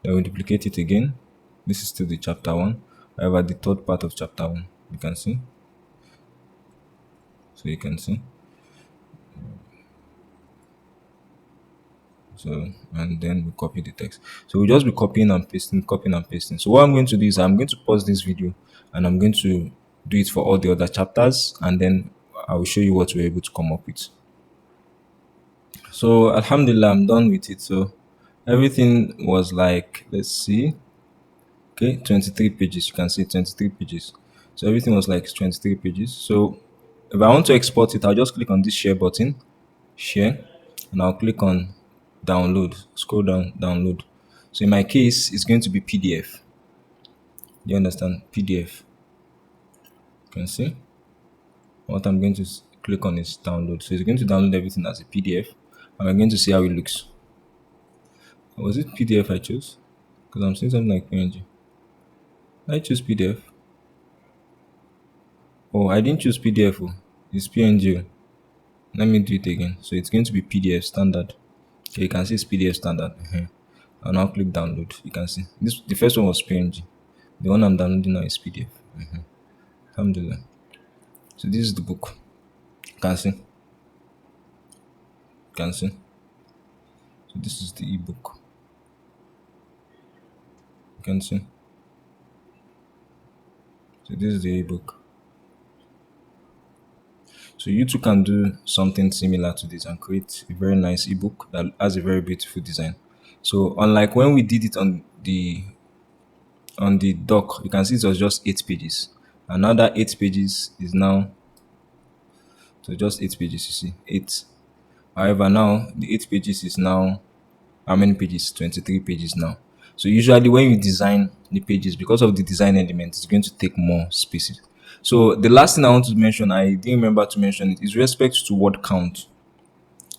Then we duplicate it again. This is still the chapter one. However, the third part of chapter one, you can see. So you can see. So and then we copy the text. So we'll just be copying and pasting. So what I'm going to do is I'm going to pause this video and I'm going to do it for all the other chapters, and then I will show you what we're able to come up with. So Alhamdulillah, I'm done with it. So everything was like, let's see, okay, 23 pages. You can see 23 pages. So everything was like 23 pages. So if I want to export it, I'll just click on this share button, share, and I'll click on download, scroll down, download. So in my case, it's going to be PDF. Do you understand? PDF. You can see what I'm going to click on is download. So it's going to download everything as a PDF, and we're going to see how it looks. Was it PDF I chose? Because I'm seeing something like PNG. I choose PDF. Oh, I didn't choose PDF. Oh. It's PNG. Let me do it again. So it's going to be PDF standard. So you can see it's PDF standard. I'll now click download. You can see this. The first one was PNG. The one I'm downloading now is PDF. Alhamdulillah. So this is the book. You can see. You can see. So this is the ebook. You can see. So this is the ebook. So you too can do something similar to this and create a very nice ebook that has a very beautiful design. So unlike when we did it on the doc, you can see it was just 8 pages. Another 8 pages is now, so just 8 pages, you see, 8. However, now the 8 pages is now how many pages? 23 pages now. So usually when you design the pages, because of the design element, it's going to take more spaces. So the last thing I want to mention, I didn't remember to mention it, is respect to word count.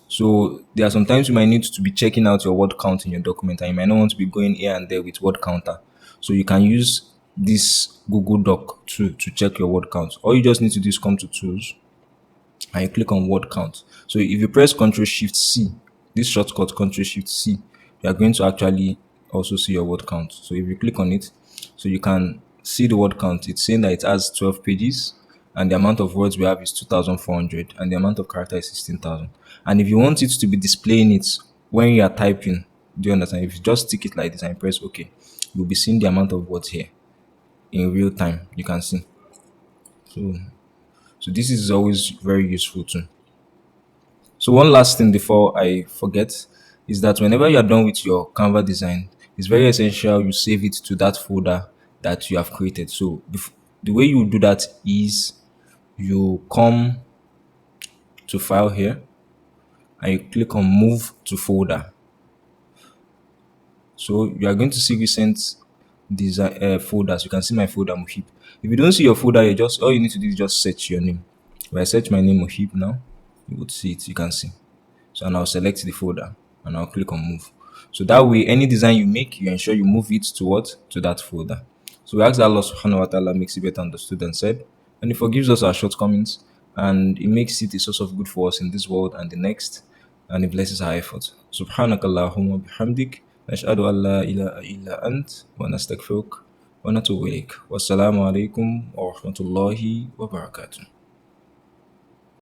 So there are sometimes you might need to be checking out your word count in your document, and you might not want to be going here and there with word counter. So you can use this Google Doc to check your word count. All you just need to do is come to tools and you click on word count. So if you press Ctrl Shift C, this shortcut Ctrl Shift C, you are going to actually also see your word count. So if you click on it, so you can see the word count. It's saying that it has 12 pages and the amount of words we have is 2,400 and the amount of character is 16,000. And if you want it to be displaying it when you are typing, do you understand? If you just stick it like this and press OK, you'll be seeing the amount of words here in real time. You can see. So this is always very useful too. So one last thing before I forget is that whenever you are done with your Canva design, it's very essential you save it to that folder that you have created. So the way you do that is you come to file here and you click on move to folder. So you are going to see recent design folders. You can see my folder Muhib. If you don't see your folder, you just all you need to do is just search your name. If I search my name Muhib now, you would see it. You can see. So and I'll select the folder and I'll click on move. So that way, any design you make, you ensure you move it to what? To that folder. So we ask that Allah subhanahu wa ta'ala makes it better understood and said, and He forgives us our shortcomings, and He makes it a source of good for us in this world and the next, and He blesses our efforts. Subhanakallahumma bihamdik, nashhadu an la ilaha illa ant, wa nastaghfiruk, wa natubu ilayk. Wassalamu alaikum wa rahmatullahi wa barakatuh.